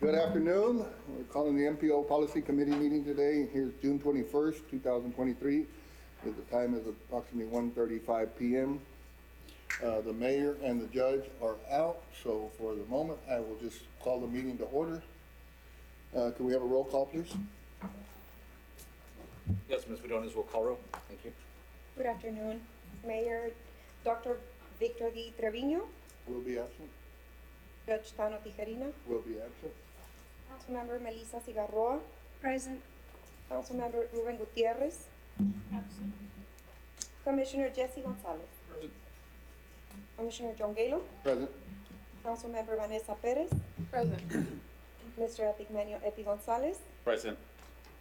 Good afternoon. We're calling the MPO Policy Committee meeting today. Here's June 21st, 2023. The time is approximately 1:35 p.m. The mayor and the judge are out, so for the moment, I will just call the meeting to order. Can we have a roll call, please? Yes, Ms. Bedones will call roll. Thank you. Good afternoon, Mayor Dr. Victor D. Trevino, Will be absent. Judge Tano Tijerina, Will be absent. Councilmember Melissa Cigarroa, Present. Councilmember Ruben Gutierrez, Absent. Commissioner Jesse Gonzalez, Present. Commissioner John Galo, Present. Councilmember Vanessa Perez, Present. Mr. Epigmenio Epi Gonzalez, Present.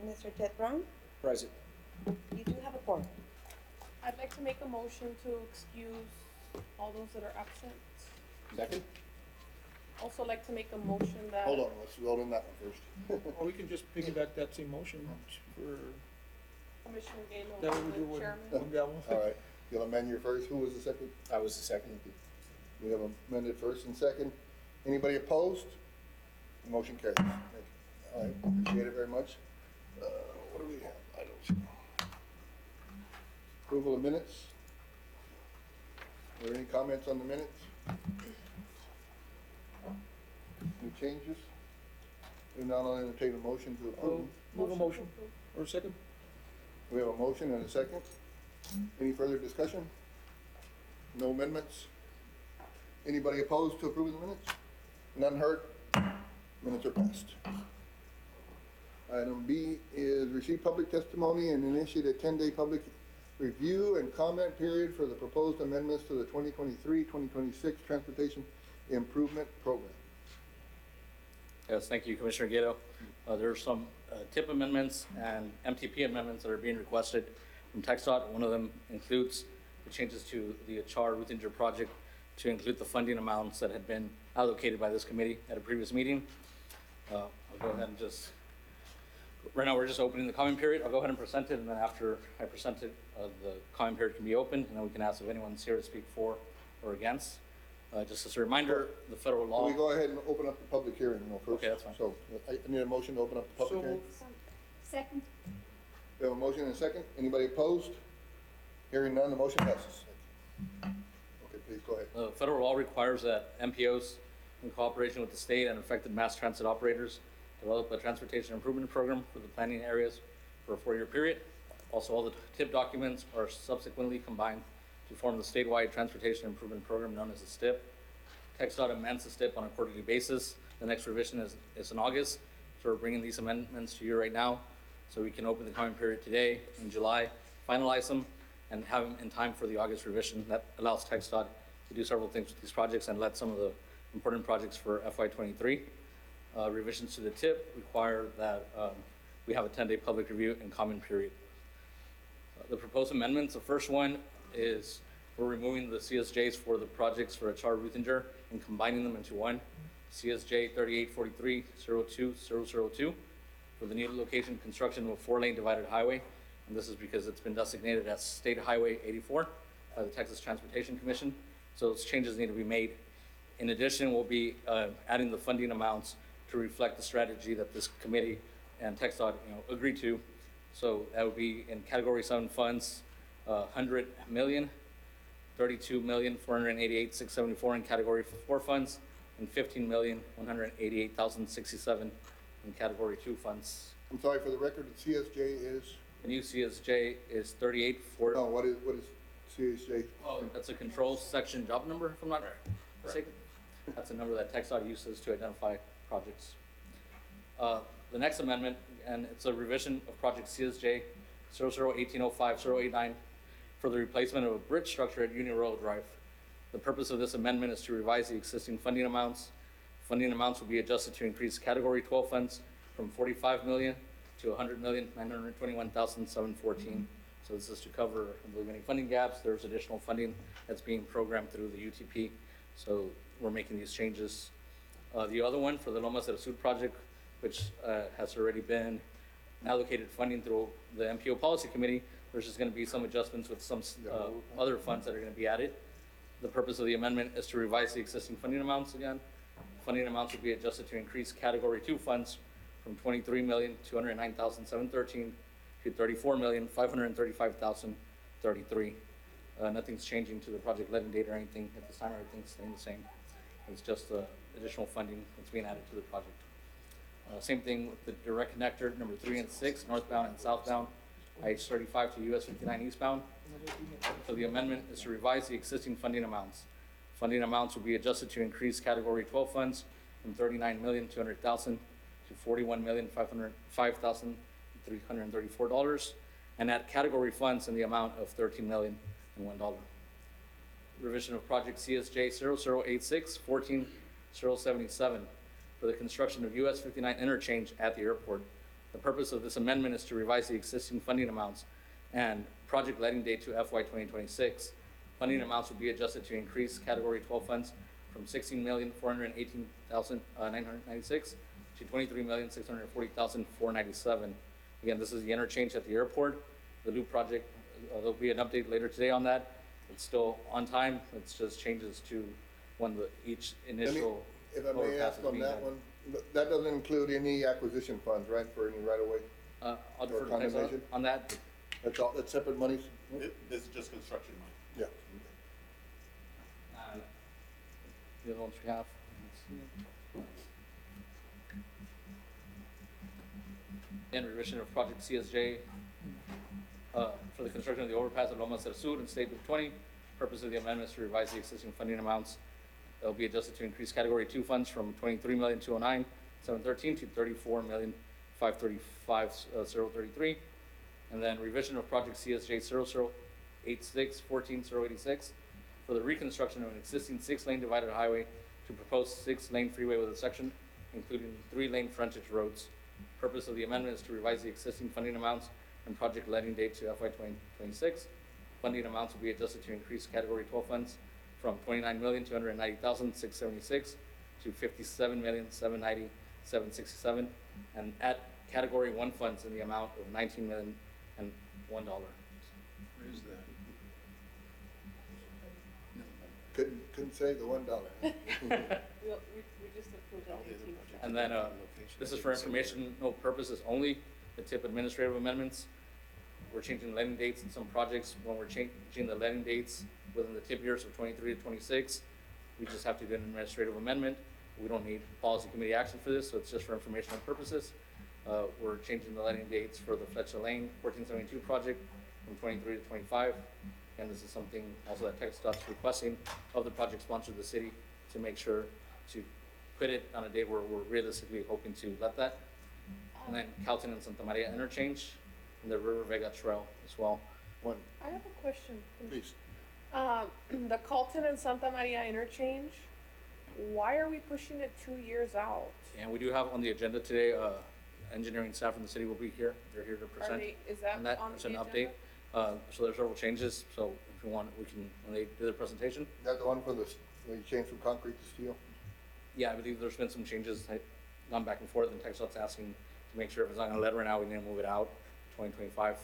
Mr. Ted Brown. Present. You do have a quorum. I'd like to make a motion to excuse all those that are absent. Second? Also like to make a motion that. Hold on, let's vote on that one first. Or we can just piggyback that same motion for, Commissioner Galo, that what we do the with chairman. one gavel. All right, you'll amend your first. Who was the second? I was the second. We have amended first and second. Anybody opposed? Motion carries. All right, appreciate it very much. What do we have? I don't see. Approval of minutes. Are there any comments on the minutes? Any changes? If not, I'll entertain a motion to approve. Move a motion, or second? We have a motion and a second. Any further discussion? No amendments? Anybody opposed to approving the minutes? None heard? Minutes are passed. Item B is receive public testimony and initiate a 10-day public review and comment period for the proposed amendments to the 2023-2026 Transportation Improvement Program. Yes, thank you, Commissioner Galo. There are some TIP amendments and MTP amendments that are being requested from TxDOT. One of them includes the changes to the Achar Ruthinger project to include the funding amounts that had been allocated by this committee at a previous meeting. I'll go ahead and just, right now we're just opening the comment period. I'll go ahead and present it, and then after I present it, the comment period can be opened, and then we can ask if anyone's here to speak for or against. Just as a reminder, the federal law. Can we go ahead and open up the public hearing first? Okay, that's fine. So I need a motion to open up the public hearing. Second. We have a motion and a second. Anybody opposed? Hearing none, the motion passes. Okay, please go ahead. The federal law requires that MPOs, in cooperation with the state and affected mass transit operators, develop a transportation improvement program for the planning areas for a 4-year period. Also, all the TIP documents are subsequently combined to form the statewide transportation improvement program known as the STIP. TxDOT amends the STIP on a quarterly basis. The next revision is in August. So we're bringing these amendments to you right now so we can open the comment period today in July, finalize them, and have them in time for the August revision. That allows TxDOT to do several things with these projects and let some of the important projects for FY23. Revisions to the TIP require that we have a 10-day public review and comment period. The proposed amendments, the first one is we're removing the CSJs for the projects for Achar Ruthinger and combining them into one, CSJ 3843-02002 for the needed location construction of a 4-lane divided highway. And this is because it's been designated as State Highway 84 by the Texas Transportation Commission. So those changes need to be made. In addition, we'll be adding the funding amounts to reflect the strategy that this committee and TxDOT agreed to. So that would be in Category 7 funds, 100 million, 32,488,674 in Category 4 funds, and 15,188,067 in Category 2 funds. I'm sorry, for the record, the CSJ is? The new CSJ is 3840. No, what is CSJ? Oh, that's a control section job number, if I'm not mistaken. That's a number that TxDOT uses to identify projects. The next amendment, and it's a revision of project CSJ 001805-089 for the replacement of a bridge structure at Union Royal Drive. The purpose of this amendment is to revise the existing funding amounts. Funding amounts will be adjusted to increase Category 12 funds from 45 million to 100,921,714. So this is to cover the remaining funding gaps. There's additional funding that's being programmed through the UTP. So we're making these changes. The other one for the Lomas del Sur project, which has already been allocated funding through the MPO Policy Committee, there's just going to be some adjustments with some other funds that are going to be added. The purpose of the amendment is to revise the existing funding amounts again funding amounts will be adjusted to increase Category 2 funds from $23,209,713 to $34,535,033. Nothing's changing to the project letting date or anything at this time. Everything's staying the same. It's just additional funding that's being added to the project. Same thing with the direct connector number 3 and 6, northbound and southbound, IH-35 to US 59 eastbound. So the amendment is to revise the existing funding amounts. Funding amounts will be adjusted to increase Category 12 funds from $39,200,000 to $41,505,334, and add category funds in the amount of $13,001. Revision of project CSJ 0086 14077 for the construction of US 59 interchange at the airport. The purpose of this amendment is to revise the existing funding amounts and project letting date to FY 2026. Funding amounts will be adjusted to increase Category 12 funds from $16,418,996 to $23,640,497. Again, this is the interchange at the airport. The loop project, there'll be an update later today on that. It's still on time. It's just changes to when each initial. If I may ask on that one, that doesn't include any acquisition funds, right, for any right-of-way? I'll defer Or to Tyson condemnation? on that. That's all, that's separate monies? This is just construction money. Yeah. The other ones we have. And revision of project CSJ for the construction of the overpass at Lomas del Sur and State Loop 20. Purpose of the amendment is to revise the existing funding amounts. They'll be adjusted to increase Category 2 funds from $23,209,713 to $34,535,033. And then revision of project CSJ 0086 14086 for the reconstruction of an existing 6-lane divided highway to propose 6-lane freeway with a section including 3-lane frontage roads. Purpose of the amendment is to revise the existing funding amounts and project letting date to FY 2026. Funding amounts will be adjusted to increase Category 12 funds from $29,290,676 to $57,790,767, and add Category 1 funds in the amount of $19,001. Where is that? Couldn't say the $1. We just approved all the team. And then this is for informational purposes only, the TIP administrative amendments. We're changing letting dates in some projects. When we're changing the letting dates within the TIP years of 23 to 26, we just have to do an administrative amendment. We don't need policy committee action for this, so it's just for informational purposes. We're changing the letting dates for the Fletcher Lane 1472 project from 23 to 25. And this is something also that TxDOT's requesting of the project sponsor, the city, to make sure to put it on a date where we're realistically hoping to let that. And then Calton and Santa Maria interchange and the River Vega Trail as well. One, I have a question. please. The Colton and Santa Maria interchange, why are we pushing it 2 years out? And we do have on the agenda today, engineering staff from the city will be here. They're here to present. Is that on that. on It's the an agenda? update. So there's several changes. So if you want, we can, when they do their presentation. That's the one for the, when you change from concrete to steel? Yeah, I believe there's been some changes. I've gone back and forth, and TxDOT's asking to make sure if it's not gonna let right now, we need to move it out 2025.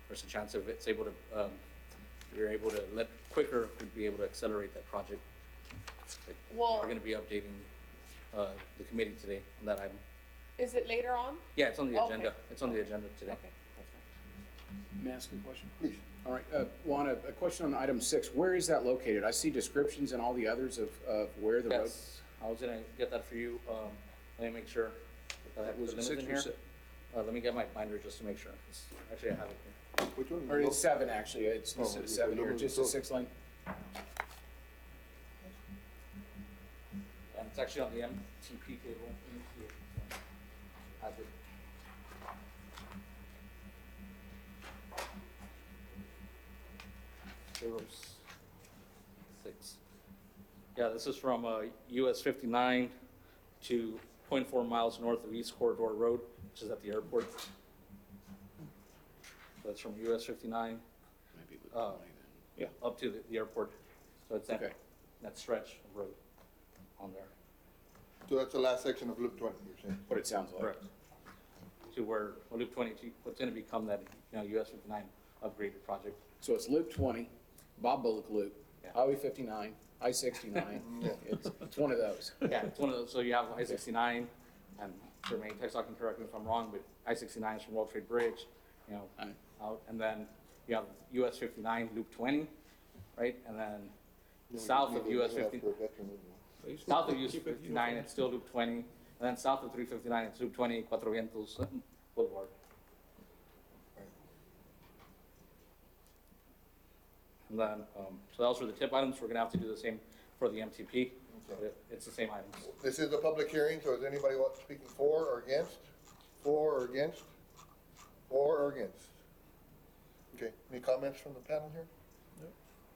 There's a chance if it's able to, if you're able to let quicker, we'd be able to accelerate that project. Well- We're gonna be updating, the committee today on that item. Is it later on? Yeah, it's on the Okay. agenda. It's on the agenda today. Okay. May I ask a question? Please. All right, Juan, a question on item 6. Where is that located? I see descriptions and all the others of where the road. Yes, I was gonna get that for you. Let me make sure that that was Was it in 6 or here. 7? Let me get my binder just to make sure. Actually, I have it here. Which one? Or it's 7, actually. It's Oh, listed as okay, 7 so here, look- just a so- 6-lane. And it's actually on the MTP table. Let me see it. Has it. Six. Yeah, this is from US 59 to 0.4 miles north of East Corridor Road, which is at the airport. That's from US 59 Might be Loop Uh, 20 then. up to the airport. So it's Okay. that stretch of road on there. So that's the last section of Loop 20, you're saying? What it sounds like. Correct. To where, well, Loop 22, what's gonna become that, US 59 upgraded project. So it's Loop 20, Bob Bullock Loop, Yeah. Highway 59, I-69, it's one of those. Yeah, it's one of those, so you have I-69, and for me, Texas can correct me if I'm wrong, but I-69 is from World Trade Bridge, you know, Aye. out, and then you have US 59, Loop 20, right? And then south of US 50, south of US 59, it's still Loop 20, and then south of 359, it's Loop 20, Cuatro Vientos Boulevard. And then, so those were the tip items. We're gonna have to do the same for the MTP. But it's the same items. This is a public hearing, so is anybody speaking for or against? For or against? For or against? Okay, any comments from the panel here?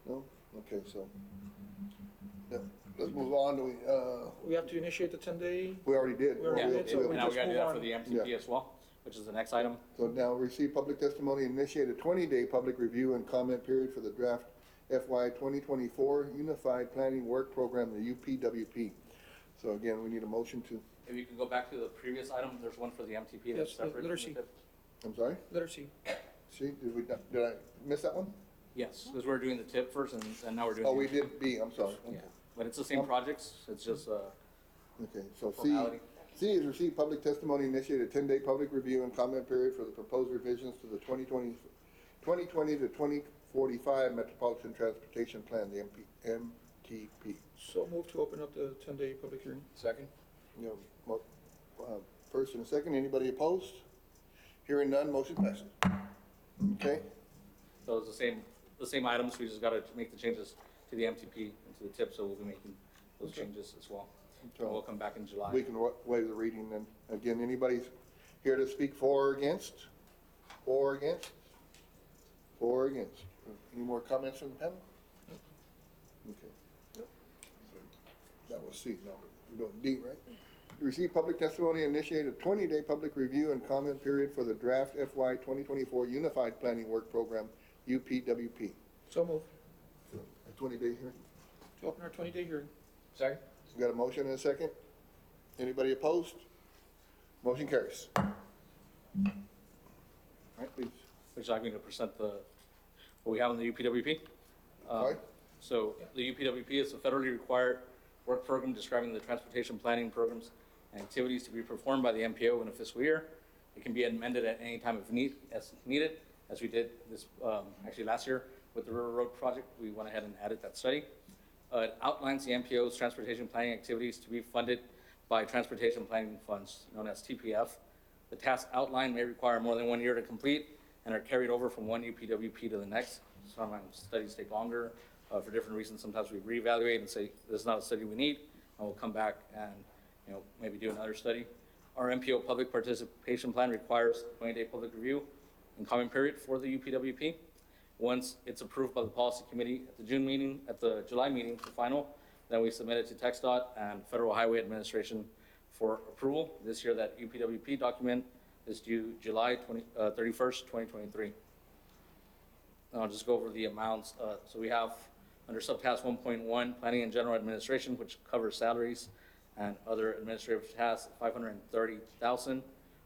No? Okay, so, yeah, let's move on. We have to initiate the 10-day. We already did. We already Yeah, did, so we now we just gotta do move that on. for the MTP Yeah. as well, which is the next item. So now receive public testimony, initiate a 20-day public review and comment period for the draft FY 2024 Unified Planning Work Program, the UPWP. So again, we need a motion to, If you can go back to the previous item, there's one for the MTP that's Yes, separate. letter from C. the tip. I'm sorry? Letter C. See, did I miss that one? Yes, because we're doing the tip first, and now we're doing. Oh, the we MTP. did B, I'm sorry. Yeah, but it's the same projects, it's just, Okay, so Formality. C is receive public testimony, initiate a 10-day public review and comment period for the proposed revisions to the 2020 to 2045 Metropolitan Transportation Plan, the MTP. So move to open up the 10-day public hearing. Second? You know, first and a second, anybody opposed? Hearing none, motion passes. Okay, so it's the same items, we just gotta make the changes to the MTP and to the tip, so we'll be making those changes as well. And we'll come back in July. we can waive the reading then. Again, anybody here to speak for or against? For or against? For or against? Any more comments from the panel? Okay. That was C, now we're doing D, right? Receive public testimony, initiate a 20-day public review and comment period for the draft FY 2024 Unified Planning Work Program, UPWP. So move A 20-day hearing. to open our 20-day hearing. Second? We got a motion and a second? Anybody opposed? Motion carries. All right, please. Would you like me to present what we have in the UPWP? Sorry? So the UPWP is a federally required work program describing the transportation planning programs and activities to be performed by the MPO in a fiscal year. It can be amended at any time as needed, as we did this, actually last year with the River Road project. We went ahead and added that study. It outlines the MPO's transportation planning activities to be funded by transportation planning funds, known as TPF. The tasks outlined may require more than 1 year to complete and are carried over from one UPWP to the next. Sometimes studies take longer for different reasons. Sometimes we reevaluate and say, this is not a study we need, and we'll come back and, you know, maybe do another study. Our MPO public participation plan requires 20-day public review and comment period for the UPWP. Once it's approved by the policy committee at the July meeting, the final, then we submit it to TxDOT and Federal Highway Administration for approval. This year, that UPWP document is due July 31st, 2023. I'll just go over the amounts. So we have under subtask 1.1, Planning and General Administration, which covers salaries and other administrative tasks, $530,000.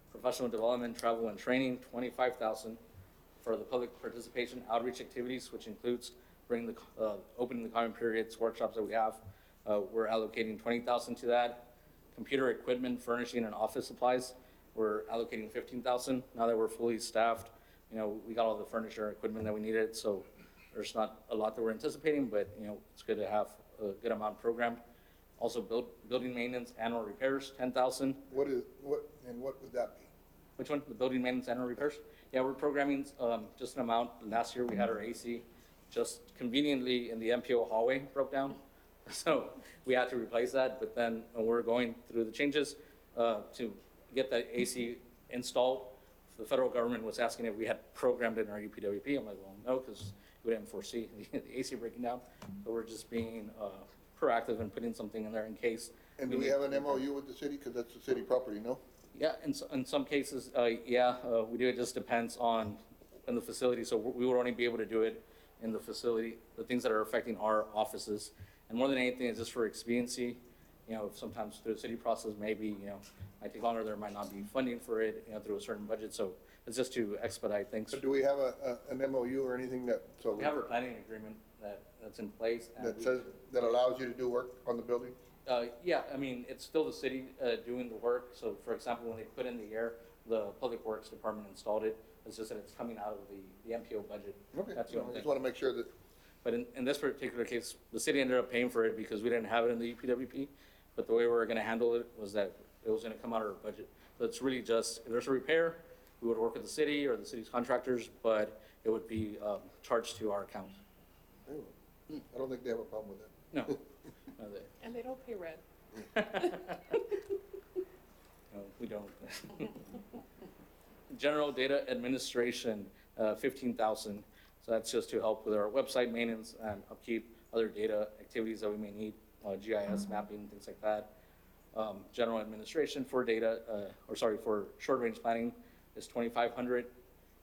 Professional development, travel and training, $25,000. For the public participation outreach activities, which includes opening the comment periods, workshops that we have, we're allocating $20,000 to that. Computer equipment, furnishing, and office supplies, we're allocating $15,000. Now that we're fully staffed, you know, we got all the furniture and equipment that we needed, so there's not a lot that we're anticipating, but, you know, it's good to have a good amount programmed. Also, building maintenance, annual repairs, $10,000. What would that be? Which one? The building maintenance annual repairs? Yeah, we're programming just an amount. Last year, we had our AC just conveniently in the MPO hallway broke down. So we had to replace that, but then when we're going through the changes to get that AC installed, the federal government was asking if we had programmed it in our UPWP. I'm like, well, no, because we didn't foresee the AC breaking down. So we're just being proactive and putting something in there in case. And do we have an MOU with the city? Because that's the city property, no? Yeah, in some cases, yeah, we do. It just depends on in the facility. So we would only be able to do it in the facility, the things that are affecting our offices. And more than anything, it's just for expediency. you know, sometimes through the city process, maybe, you know, might take longer, there might not be funding for it, you know, through a certain budget, so it's just to expedite things. So do we have an MOU or anything that, so We have a planning agreement that's in place. And that we- says, that allows you to do work on the building? Yeah, I mean, it's still the city doing the work. So for example, when they put in the air, the Public Works Department installed it. It's just that it's coming out of the MPO budget. Okay, That's the I only just thing. want to make sure that, But in this particular case, the city ended up paying for it because we didn't have it in the UPWP. But the way we were gonna handle it was that it was gonna come out of our budget. So it's really just, if there's a repair, we would work with the city or the city's contractors, but it would be charged to our account. I don't think they have a problem with that. No. No, And they don't pay rent. no, we don't. General data administration, 15,000. So that's just to help with our website maintenance and upkeep, other data activities that we may need, GIS mapping, things like that. General administration for data, for short-range planning is 2,500,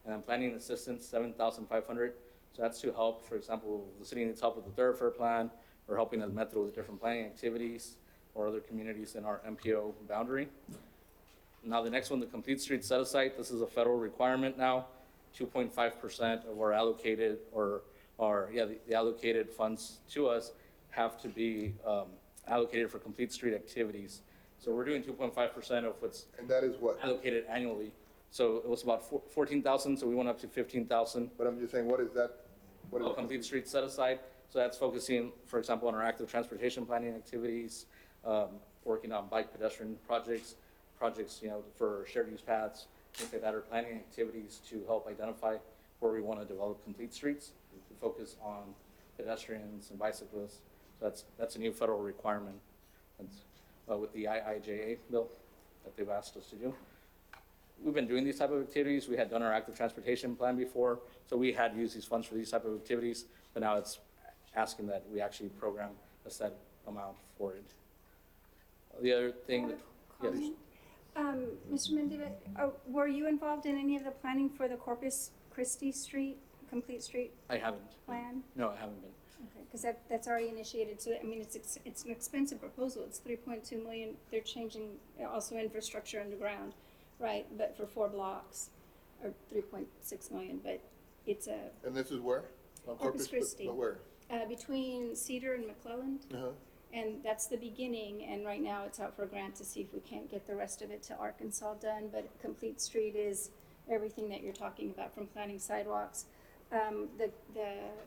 and then planning assistance, 7,500. So that's to help, for example, the city needs help with the thoroughfare plan, or helping us Metro with different planning activities, or other communities in our MPO boundary. Now, the next one, the complete street set aside, this is a federal requirement now. 2.5% of our allocated, the allocated funds to us have to be allocated for complete street activities. So we're doing 2.5% of what's And that is what? allocated annually. So it was about 14,000, so we went up to 15,000. But I'm just saying, what is that? What is Oh, complete street set aside. So that's focusing, for example, on our active transportation planning activities, working on bike pedestrian projects, you know, for shared use paths, things like that, or planning activities to help identify where we want to develop complete streets, to focus on pedestrians and bicyclists. So that's a new federal requirement. That's with the IIJA bill that they've asked us to do. We've been doing these type of activities. We had done our active transportation plan before, so we had used these funds for these type of activities, but now it's asking that we actually program a set amount for it. The other thing that, yes, Mr. Mendiva, were you involved in any of the planning for the Corpus Christi Street, complete street I haven't. plan? No, I haven't been. Okay, because that's already initiated, so, I mean, it's an expensive proposal, it's 3.2 million, they're changing also infrastructure underground, right, but for 4 blocks, or 3.6 million, but it's a, And this is where? On Corpus Christi. But where? between Cedar and McClelland. Uh-huh. And that's the beginning, and right now it's out for a grant to see if we can't get the rest of it to Arkansas done, but Complete Street is everything that you're talking about, from planning sidewalks. The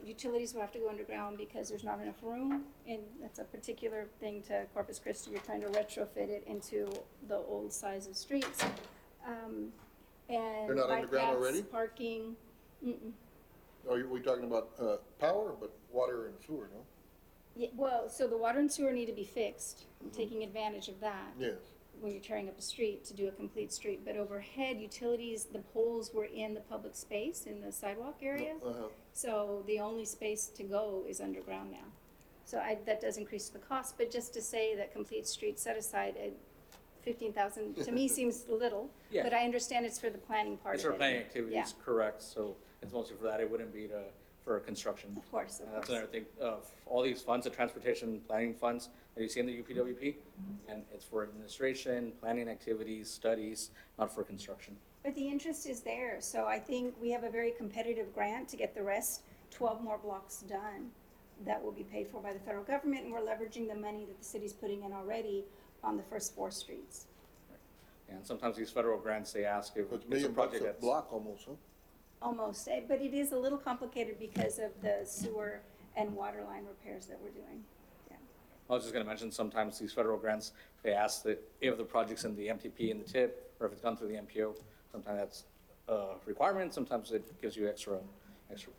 utilities will have to go underground because there's not enough room, and that's a particular thing to Corpus Christi, you're trying to retrofit it into the old size of streets. And They're not bike underground paths, already? parking, Are we talking about power, but water and sewer, no? yeah, well, so the water and sewer need to be fixed, taking advantage of that. Yes. When you're tearing up a street to do a complete street, but overhead utilities, the poles were in the public space in the sidewalk area. Uh-huh. So the only space to go is underground now. So that does increase the cost, but just to say that complete street set aside at 15,000 to me seems little. Yeah. But I understand it's for the planning part It's of for it. planning activities, Yeah, correct, so it's mostly for that, it wouldn't be for construction. of course, And of that's course. another thing, all these funds, the transportation planning funds that you see in the UPWP, and it's for administration, planning activities, studies, not for construction. But the interest is there, so I think we have a very competitive grant to get the rest, 12 more blocks done. That will be paid for by the federal government, and we're leveraging the money that the city's putting in already on the first 4 streets. And sometimes these federal grants, they ask if So it's it's a $1 million project a that's. block almost, huh? Almost, but it is a little complicated because of the sewer and water line repairs that we're doing. I was just gonna mention, sometimes these federal grants, they ask that if the project's in the MTP and the TIP, or if it's gone through the MPO, sometimes that's a requirement, sometimes it gives you extra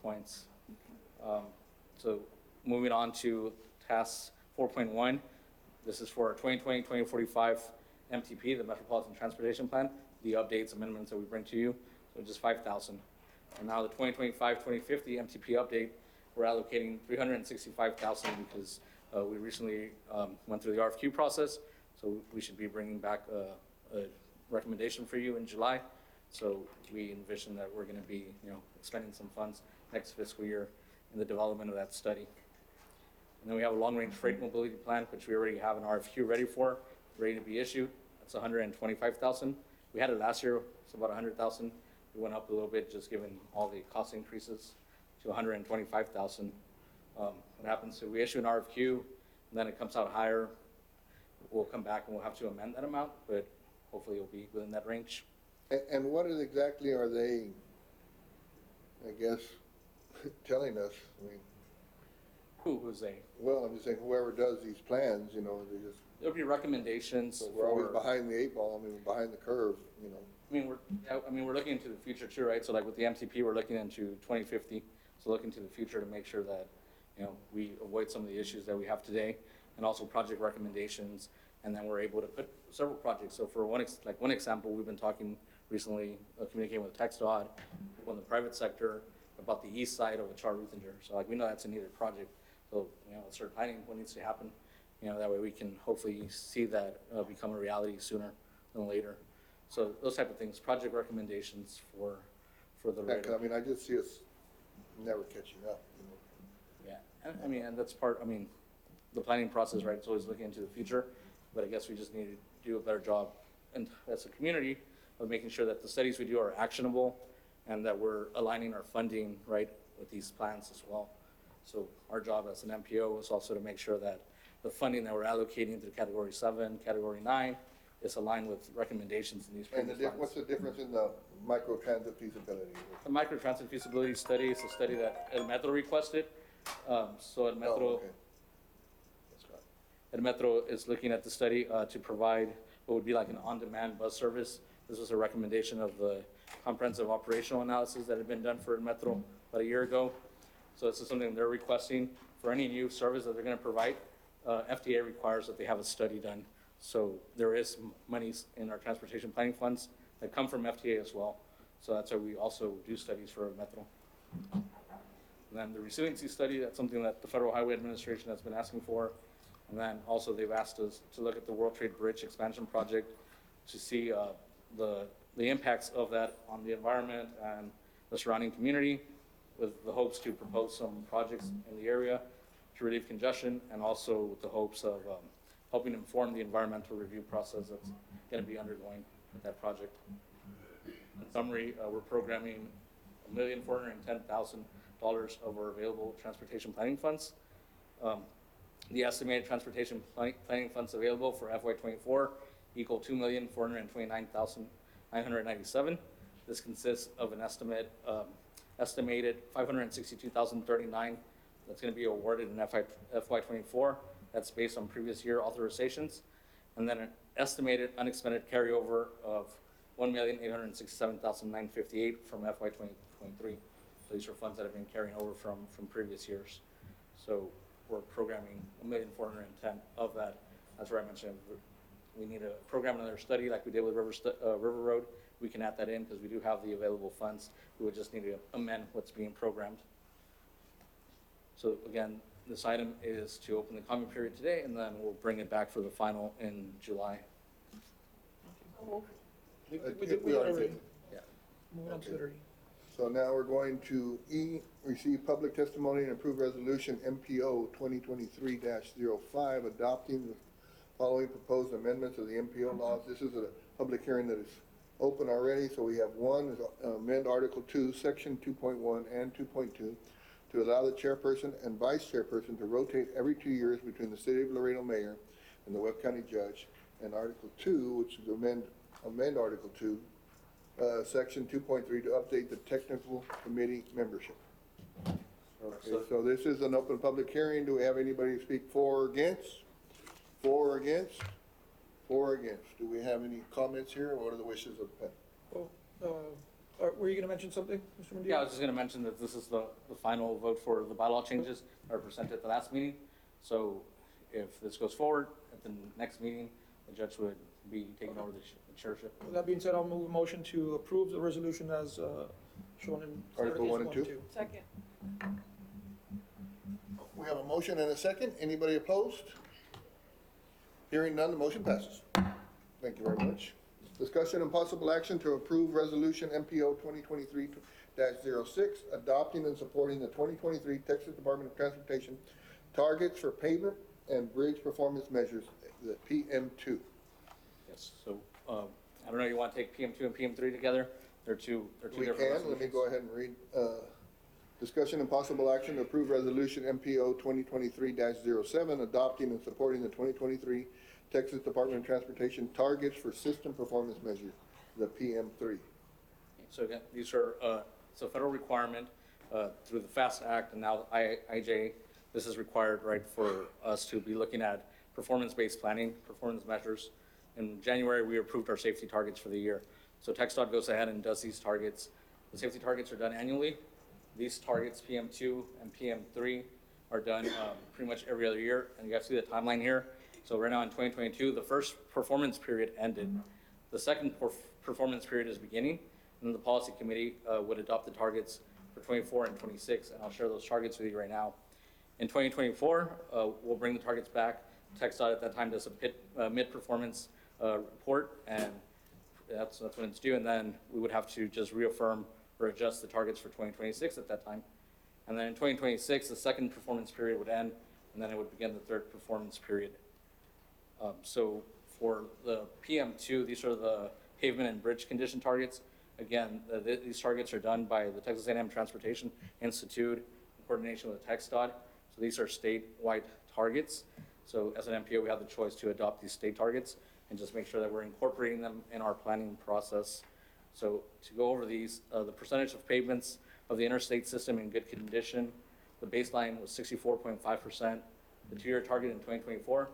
points. So moving on to task 4.1, this is for our 2020-2045 MTP, the Metropolitan Transportation Plan, the updates, amendments that we bring to you, so just 5,000. And now the 2025-2050 MTP update, we're allocating 365,000 because we recently went through the RFQ process, so we should be bringing back a recommendation for you in July. So we envision that we're going to be, expending some funds next fiscal year in the development of that study. And then we have a long-range freight mobility plan, which we already have an RFQ ready for, ready to be issued. That's $125,000. We had it last year, it's about $100,000. We went up a little bit, just given all the cost increases to $125,000. What happens if we issue an RFQ, and then it comes out higher, we'll come back and we'll have to amend that amount, but hopefully it'll be within that range. And what exactly are they, I guess, telling us? I mean, Who's they? well, I'm just saying whoever does these plans, you know, they just, There'll be recommendations so we're always for, behind the eight ball, I mean, behind the curve, you know. we're looking into the future too, right? So like with the MTP, we're looking into 2050. So looking to the future to make sure that, you know, we avoid some of the issues that we have today, and also project recommendations. And then we're able to put several projects. So for one example, we've been talking recently, communicating with TxDOT, on the private sector, about the east side of Achar-Ruthinger. So like we know that's a needed project. So, you know, start planning what needs to happen. You know, that way we can hopefully see that become a reality sooner than later. So those type of things, project recommendations for the Yeah, road. 'cause I mean, I just see us never catching up, you know. Yeah, and I mean, and that's part, I mean, the planning process, right, it's always looking into the future, but I guess we just need to do a better job, and as a community, of making sure that the studies we do are actionable, and that we're aligning our funding, right, with these plans as well. So our job as an MPO is also to make sure that the funding that we're allocating to Category 7, Category 9 is aligned with recommendations in these And previous plans. what's the difference in the microtransit feasibility? The microtransit feasibility study is a study that El Metro requested. So El Metro, Oh, okay. El Metro is looking at the study to provide what would be like an on-demand bus service. This was a recommendation of the comprehensive operational analysis that had been done for El Metro about a year ago. So this is something they're requesting for any new service that they're going to provide. FTA requires that they have a study done. So there is monies in our transportation planning funds that come from FTA as well. So that's why we also do studies for Metro. And then the resiliency study, that's something that the Federal Highway Administration has been asking for. And then also they've asked us to look at the World Trade Bridge expansion project to see the impacts of that on the environment and the surrounding community, with the hopes to propose some projects in the area to relieve congestion, and also with the hopes of helping inform the environmental review process that's going to be undergoing with that project. In summary, we're programming $1,410,000 of our available transportation planning funds. The estimated transportation planning funds available for FY24 equal $2,429,997. This consists of an estimated $562,039 that's going to be awarded in FY24. That's based on previous year authorizations. And then an estimated unexpended carryover of $1,867,958 from FY23. So these are funds that have been carrying over from previous years. So we're programming $1,410,000 of that. That's where I mentioned we need to program another study like we did with River Road. We can add that in because we do have the available funds. We would just need to amend what's being programmed. So again, this item is to open the comment period today, and then we'll bring it back for the final in July. We We did already already. did. Yeah. Move on to that already. So now we're going to E, receive public testimony and approve resolution MPO 2023-05, adopting the following proposed amendments of the MPO laws. This is a public hearing that is open already, so we have one, is amend Article 2, Section 2.1 and 2.2 to allow the chairperson and vice chairperson to rotate every 2 years between the City of Laredo mayor and the Webb County judge. And Article 2, which is amend Article 2, Section 2.3 to update the technical committee membership. Okay, so this is an open public hearing. Do we have anybody speak for or against? For or against? For or against? Do we have any comments here, or what are the wishes of the panel? Oh, were you gonna mention something, Mr. Mendoza? Yeah, I was just going to mention that this is the final vote for the bylaw changes that were presented at the last meeting. So if this goes forward, at the next meeting, the judge would be taking over the chairship. With that being said, I'll move a motion to approve the resolution as shown in Article 1 and 2. Second. We have a motion and a second. Anybody opposed? Hearing none, the motion passes. Thank you very much. Discussion and possible action to approve resolution MPO 2023-06, adopting and supporting the 2023 Texas Department of Transportation targets for pavement and bridge performance measures, the PM2. Yes, so, I don't know, you want to take PM2 and PM3 together? They're two We different can, let me resolutions. go ahead and read. Discussion and possible action to approve resolution MPO 2023-07, adopting and supporting the 2023 Texas Department of Transportation targets for system performance measures, the PM3. So again, these are, it's a federal requirement through the FAST Act and now IJ. This is required, right, for us to be looking at performance-based planning, performance measures. In January, we approved our safety targets for the year. So TxDOT goes ahead and does these targets. The safety targets are done annually. These targets, PM2 and PM3, are done pretty much every other year. And you guys see the timeline here. So right now in 2022, the first performance period ended. The second performance period is beginning. And then the policy committee would adopt the targets for 24 and 26. And I'll share those targets with you right now. In 2024, we'll bring the targets back. TxDOT at that time does a mid-performance report, and that's when it's due. And then we would have to just reaffirm or adjust the targets for 2026 at that time. And then in 2026, the second performance period would end, and then it would begin the third performance period. So for the PM2, these are the pavement and bridge condition targets. Again, these targets are done by the Texas A&M Transportation Institute in coordination with TxDOT. So these are statewide targets. So as an MPO, we have the choice to adopt these state targets and just make sure that we're incorporating them in our planning process. So to go over these, the percentage of pavements of the interstate system in good condition, the baseline was 64.5%. The 2-year target in 2024,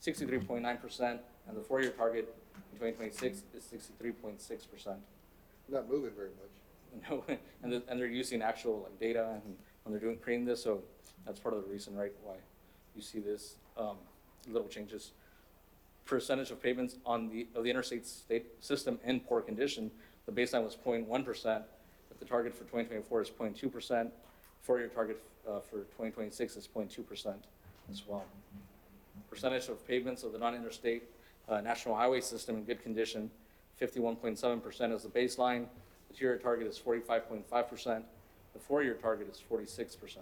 63.9%, and the 4-year target in 2026 is 63.6%. Not moving very much. No, and they're using actual like data and when they're creating this, so that's part of the reason, right, why you see this little changes. Percentage of pavements of the interstate state system in poor condition, the baseline was 0.1%, but the target for 2024 is 0.2%. 4-year target for 2026 is 0.2% as well. Percentage of pavements of the non-interstate national highway system in good condition, 51.7% is the baseline. The 2-year target is 45.5%. The 4-year target is 46%.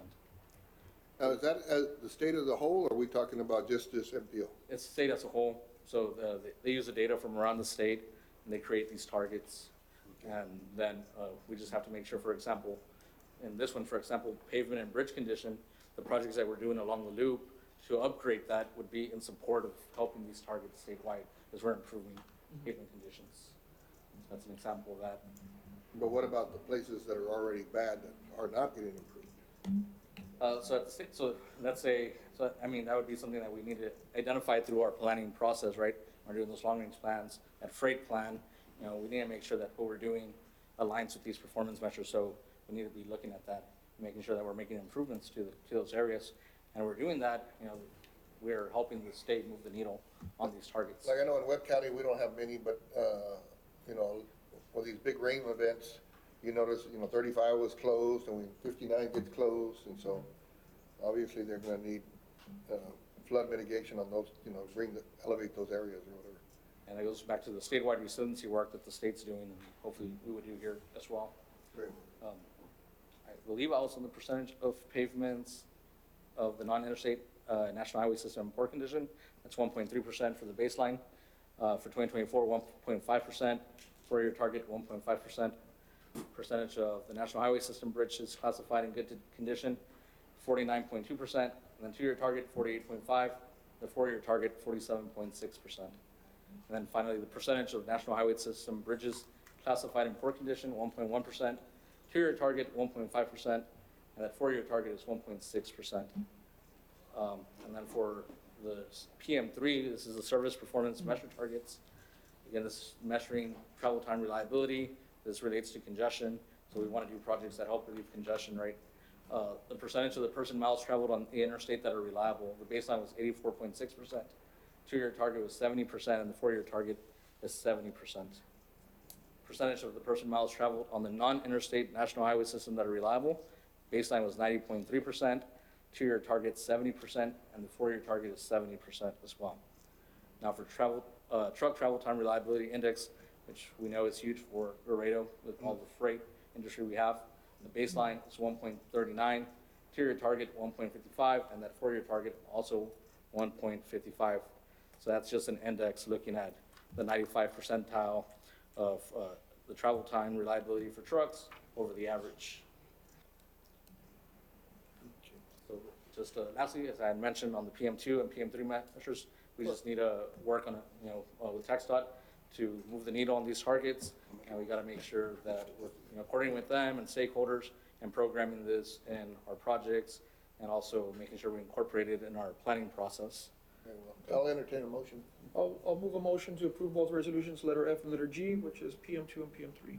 Now, is that the state as a whole, or are we talking about just this MPO? It's the state as a whole. So they use the data from around the state and they create these targets. And then we just have to make sure, for example, in this one, for example, pavement and bridge condition, the projects that we're doing along the loop to upgrade that would be in support of helping these targets statewide as we're improving pavement conditions. So that's an example of that. But what about the places that are already bad that are not getting improved? So at the state, so I mean, that would be something that we need to identify through our planning process, right? We're doing those long-range plans, that freight plan, you know, we need to make sure that what we're doing aligns with these performance measures. So we need to be looking at that, making sure that we're making improvements to those areas. And we're doing that, you know, we're helping the state move the needle on these targets. Like I know in Webb County, we don't have many, but, you know, for these big rain events, you notice, you know, 35 was closed and 59 gets closed. And so obviously they're gonna need flood mitigation on those, you know, elevate those areas or whatever. And it goes back to the statewide resiliency work that the state's doing, and hopefully we would do here as well. Great. I believe I was on the percentage of pavements of the non-interstate national highway system in poor condition. That's 1.3% for the baseline. For 2024, 1.5%. 4-year target, 1.5%. Percentage of the national highway system bridges classified in good condition, 49.2%. And then 2-year target, 48.5%. The 4-year target, 47.6%. And then finally, the percentage of national highway system bridges classified in poor condition, 1.1%. 2-year target, 1.5%. And that 4-year target is 1.6%. And then for the PM3, this is the service performance measure targets. Again, this is measuring travel time reliability. This relates to congestion. So we want to do projects that help relieve congestion, right? The percentage of the person miles traveled on the interstate that are reliable, the baseline was 84.6%. 2-year target was 70%, and the 4-year target is 70%. Percentage of the person miles traveled on the non-interstate national highway system that are reliable, baseline was 90.3%. 2-year target 70%, and the 4-year target is 70% as well. Now for truck travel time reliability index, which we know is huge for Laredo with all the freight industry we have, the baseline is 1.39, 2-year target 1.55, and that 4-year target also 1.55. So that's just an index looking at the 95 percentile of the travel time reliability for trucks over the average. So just lastly, as I had mentioned on the PM2 and PM3 measures, we just need to work on it, with TxDOT to move the needle on these targets, and we got to make sure that we're coordinating with them and stakeholders and programming this in our projects, and also making sure we incorporate it in our planning process. Very well. I'll entertain a motion. I'll move a motion to approve both resolutions, letter F and letter G, which is PM2 and PM3.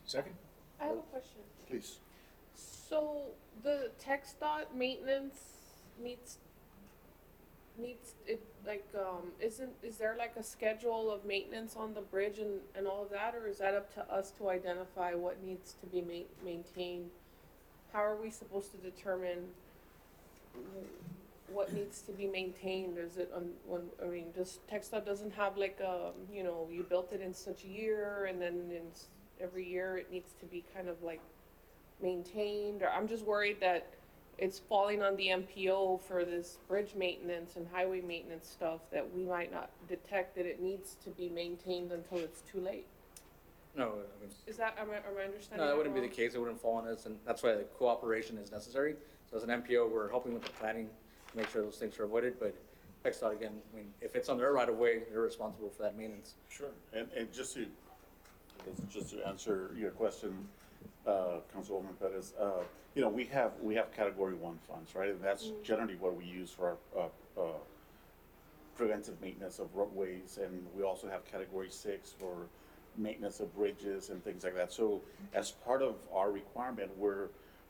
Second? I have a question. Please. So the TxDOT maintenance needs it, like, is there like a schedule of maintenance on the bridge and all of that, or is that up to us to identify what needs to be maintained? How are we supposed to determine what needs to be maintained? Is it does TxDOT doesn't have like you built it in such a year, and then every year it needs to be kind of like maintained? Or I'm just worried that it's falling on the MPO for this bridge maintenance and highway maintenance stuff that we might not detect that it needs to be maintained until it's too late. No, I mean, Is that, am I understanding? no, that wouldn't be the wrong? case. It wouldn't fall on us, and that's why the cooperation is necessary. So as an MPO, we're helping with the planning to make sure those things are avoided, but TxDOT, again, I mean, if it's on their right of way, they're responsible for that maintenance. Sure. And just to answer your question, Councilwoman Perez, we have Category 1 funds, right? And that's generally what we use for our preventive maintenance of roadways, and we also have Category 6 for maintenance of bridges and things like that. So as part of our requirement,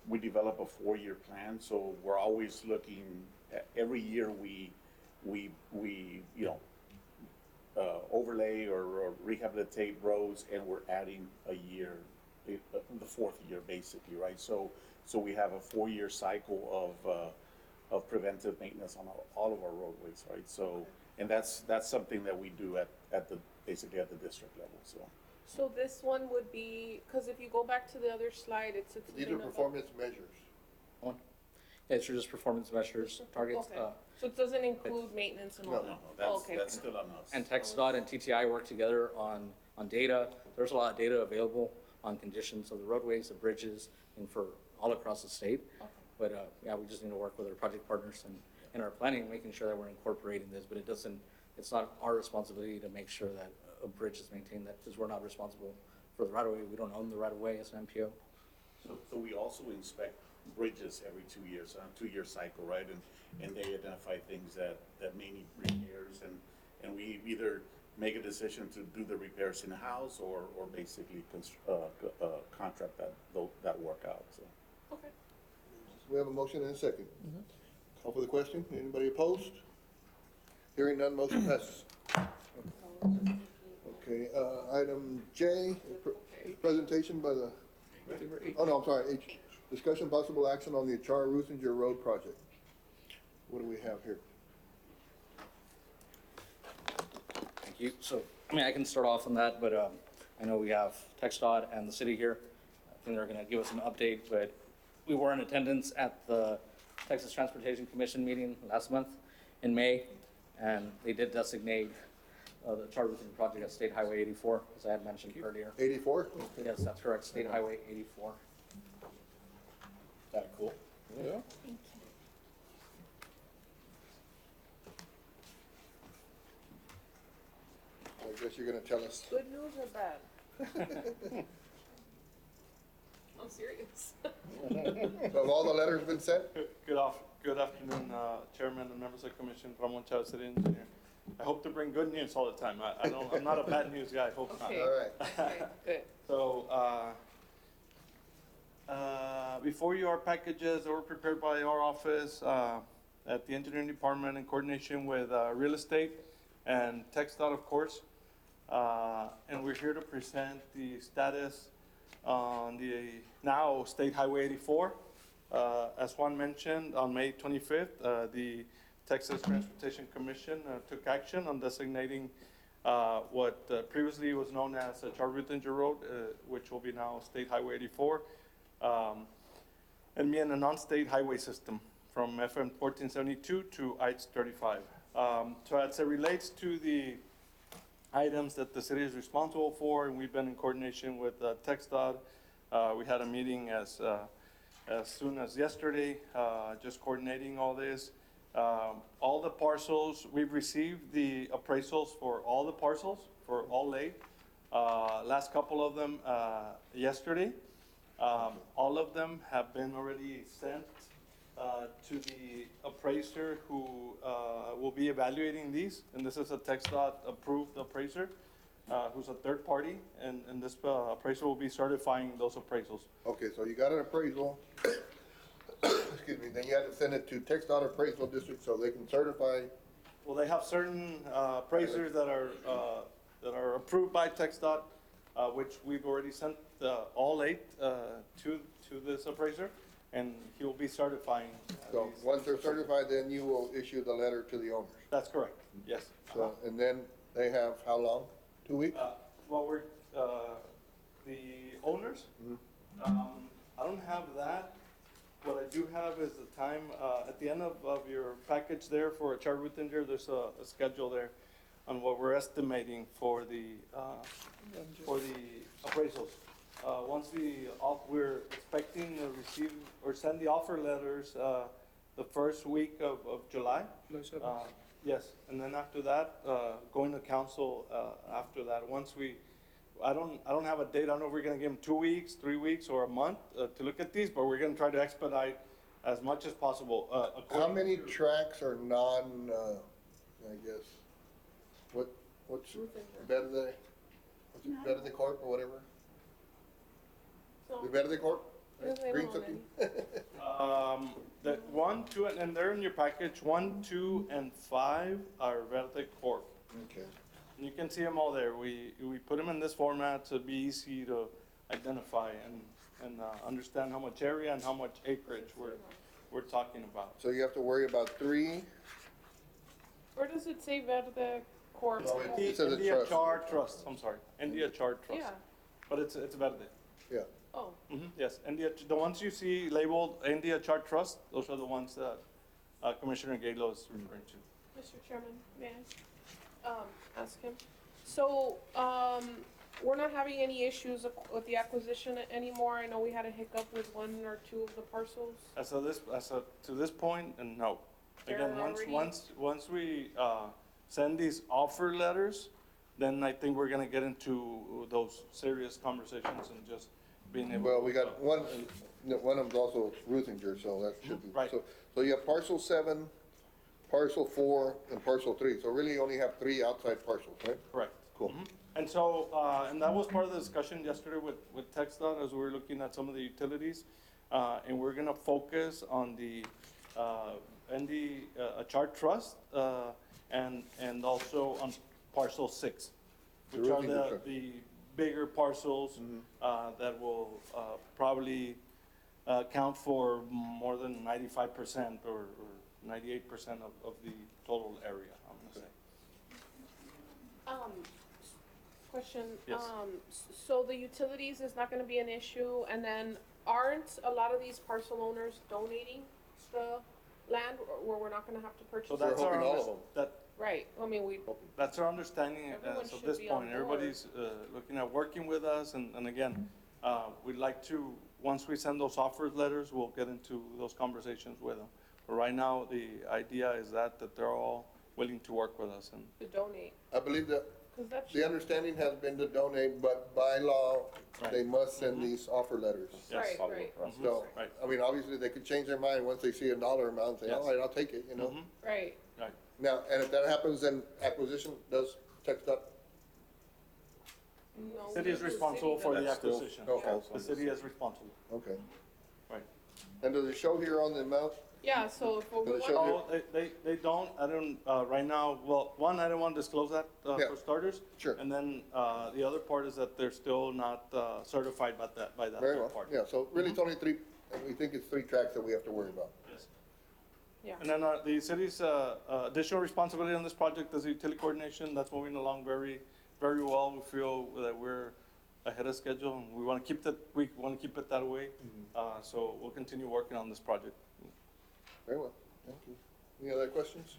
we develop a 4-year plan. So we're always looking at every year we overlay or rehabilitate roads, and we're adding a year, the 4th year basically, right? So we have a 4-year cycle of preventive maintenance on all of our roadways, right? So, and that's something that we do basically at the district level. So this one would be, because if you go back to the other slide, it's These are performance measures. Yeah, it's just performance measures, targets. Okay. So it doesn't include maintenance and all No, that? No, Okay. that's still on us. And TxDOT and TTI work together on data. There's a lot of data available on conditions of the roadways, the bridges, and for all across the state. Okay. But yeah, we just need to work with our project partners and in our planning, making sure that we're incorporating this. But it's not our responsibility to make sure that a bridge is maintained, because we're not responsible for the right of way. We don't own the right of way as an MPO. So we also inspect bridges every 2 years, on a 2-year cycle, right? And they identify things that may need repairs, and we either make a decision to do the repairs in-house or basically contract that work out, so. Okay. We have a motion and a second. Call for the question. Anybody opposed? Hearing none, motion passes. Okay, item J, presentation by the, oh no, I'm sorry, H, discussion possible action on the Char Ruthinger Road project. What do we have here? Thank you. So, I can start off on that, but I know we have TxDOT and the city here. I think they're gonna give us an update, but we were in attendance at the Texas Transportation Commission meeting last month in May, and they did designate the Char Ruthinger project as State Highway 84, as I had mentioned earlier. 84? Yes, that's correct, State Highway 84. That cool? Yeah. I guess you're gonna tell us. Good news or bad? I'm serious. So have all the letters been sent? Good afternoon, Chairman and members of the Commission, Ramon Chavez, City Engineer. I hope to bring good news all the time. I'm not a bad news guy, I hope not. Okay. All right. Okay, good. So, before you are packages that were prepared by our office, at the engineering department in coordination with, real estate and TxDOT, of course. And we're here to present the status on the now State Highway 84. As Juan mentioned, on May 25th, the Texas Transportation Commission took action on designating what previously was known as Char Ruthinger Road, which will be now State Highway 84. and be in a non-state highway system from FM 1472 to ITS 35. So as it relates to the items that the city is responsible for, and we've been in coordination with TxDOT. We had a meeting as soon as yesterday, just coordinating all this. All the parcels, we've received the appraisals for all the parcels, for all 8. Last couple of them yesterday. All of them have been already sent to the appraiser who will be evaluating these. And this is a TxDOT approved appraiser who's a third party, and this appraiser will be certifying those appraisals. Okay, so you got an appraisal, excuse me, then you had to send it to TxDOT Appraisal District so they can certify. Well, they have certain appraisers that are approved by TxDOT, which we've already sent all 8 to this appraiser, and he will be certifying. So once they're certified, then you will issue the letter to the owners. That's correct, yes. So, and then they have how long? 2 weeks? Well, the owners, I don't have that. What I do have is the time, at the end of your package there for a chart route engineer, there's a schedule there on what we're estimating for the appraisals. Once we're expecting to receive or send the offer letters, the first week of July. July 7th. Yes, and then after that, going to council, after that, once I don't have a date, I don't know if we're gonna give them 2 weeks, 3 weeks, or a month, to look at these, but we're gonna try to expedite as much as possible, How according many tracks are I guess, what's Verde, Verde Corp or whatever? The Verde Corp? Yes, they Green don't something? The 1, 2, and they're in your package, 1, 2, and 5 are Verde Corp. Okay. And you can see them all there. We put them in this format to be easy to identify and understand how much area and how much acreage we're talking about. So you have to worry about 3? Where does it say Verde Corp? No, it says a India trust. Char Trust, I'm sorry, India Char Trust. Yeah, But it's Verde. Yeah. oh, Yes, India, the ones you see labeled India Char Trust, those are the ones that Commissioner Galo is referring to. Mr. Chairman, may I ask him? So, we're not having any issues with the acquisition anymore? I know we had a hiccup with 1 or 2 of the parcels. To this point, and no. Again, They're already- once we send these offer letters, then I think we're gonna get into those serious conversations and just being able. Well, we got one of them's also Ruthinger, so that should be. Right. So you have parcel 7, parcel 4, and parcel 3. So really you only have 3 outside parcels, right? Correct. Cool. And so, and that was part of the discussion yesterday with TxDOT as we were looking at some of the utilities. And we're gonna focus on the chart trust, and also on parcel 6, which are Ruthinger trust. the bigger parcels, that will, probably, count for more than 95% or 98% of the total area, I'm gonna say. Question. Yes. So the utilities is not gonna be an issue, and then aren't a lot of these parcel owners donating the land, where we're not gonna have to purchase? So it? that's our, hoping all of them. Right, I mean, that's our understanding Everyone as of should this be on point. board. Everybody's looking at working with us, and again, we'd like to, once we send those offer letters, we'll get into those conversations with them. But right now, the idea is that they're all willing to work with us, and to donate, I believe that 'cause that's. the understanding has been to donate, but by law, they must send these offer letters. yes. Right, right, So, Right. I mean, obviously, they could change their mind once they see a dollar amount, say, Yes. all right, I'll take it, you know? right. Right. Now, and if that happens, then acquisition does TxDOT. No, City is the responsible city for the does. acquisition. Okay. The city is responsible. Okay. Right. And does it show here on the amount? Yeah, so if we Does it want. show Oh, they don't, I don't, right now, well, one, I don't want to disclose that, Yeah. for starters. Sure. And then, the other part is that they're still not, certified by that Very third well, party. yeah, so really it's only 3, and we think it's 3 tracks that we have to worry about. Yes. Yeah. And then, the city's, additional responsibility on this project is utility coordination. That's moving along very, very well. We feel that we're ahead of schedule, and we want to keep it that way. So we'll continue working on this project. Very well, thank you. Any other questions?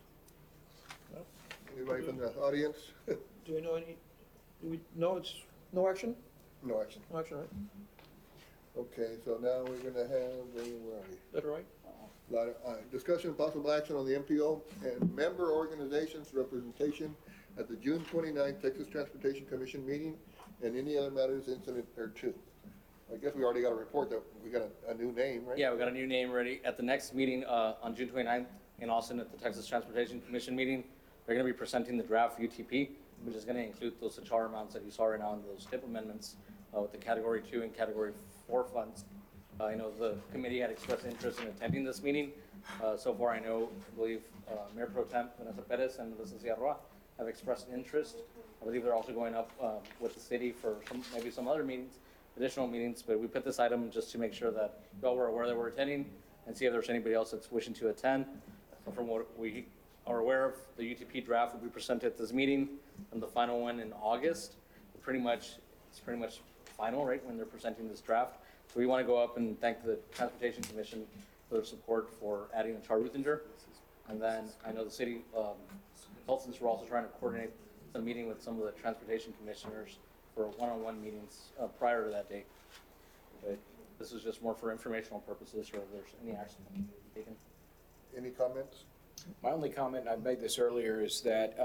Anybody from the audience? Do we know any, do we, no, it's, no action? No action. No action, right? Okay, so now we're gonna have, where are we? That right? Discussion of possible action on the MPO and member organizations representation at the June 29th Texas Transportation Commission meeting and any other matters incident thereto. I guess we already got a report that we got a new name, right? Yeah, we got a new name ready. At the next meeting, on June 29th in Austin at the Texas Transportation Commission meeting, they're gonna be presenting the draft UTP, which is gonna include those HR amounts that you saw right now and those tip amendments, with the Category 2 and Category 4 funds. I know the committee had expressed interest in attending this meeting. So far, I believe, Mayor Pro Tem Vanessa Perez and Licencia Roa have expressed interest. I believe they're also going up, with the city for maybe some other meetings, additional meetings, but we put this item just to make sure that you all were aware that we're attending and see if there's anybody else that's wishing to attend. So from what we are aware of, the UTP draft will be presented at this meeting and the final one in August. It's pretty much final, right, when they're presenting this draft. So we want to go up and thank the Transportation Commission for their support for adding a Char Ruthinger. And then I know the city consultants were also trying to coordinate some meeting with some of the transportation commissioners for one-on-one meetings prior to that date. But this is just more for informational purposes or if there's any action taken. Any comments? My only comment, I've made this earlier, is that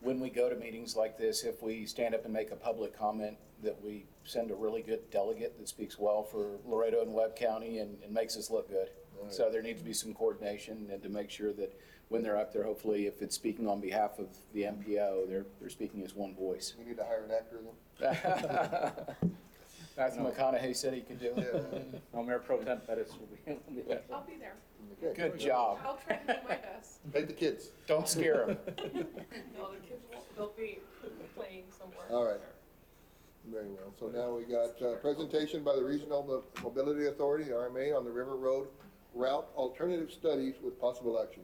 when we go to meetings like this, if we stand up and make a public comment, that we send a really good delegate that speaks well for Laredo and Webb County and makes us look good. Right. So there needs to be some coordination and to make sure that when they're up there, hopefully if it's speaking on behalf of the MPO, they're speaking as one voice. We need to hire an actor then? Matthew McConaughey said he could do it. Yeah. No, Mayor Pro Tem Pettis will be there. I'll be there. Okay. Good job. I'll try to do my best. Take the kids. Don't scare them. No, the kids won't, they'll be playing somewhere. All right. Very well. So now we got presentation by the Regional Mobility Authority, RMA, on the River Road route alternative studies with possible action.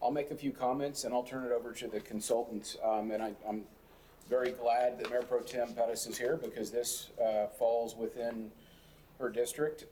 I'll make a few comments and I'll turn it over to the consultants. And I'm very glad that Mayor Pro Tem Pettis is here because this falls within her district.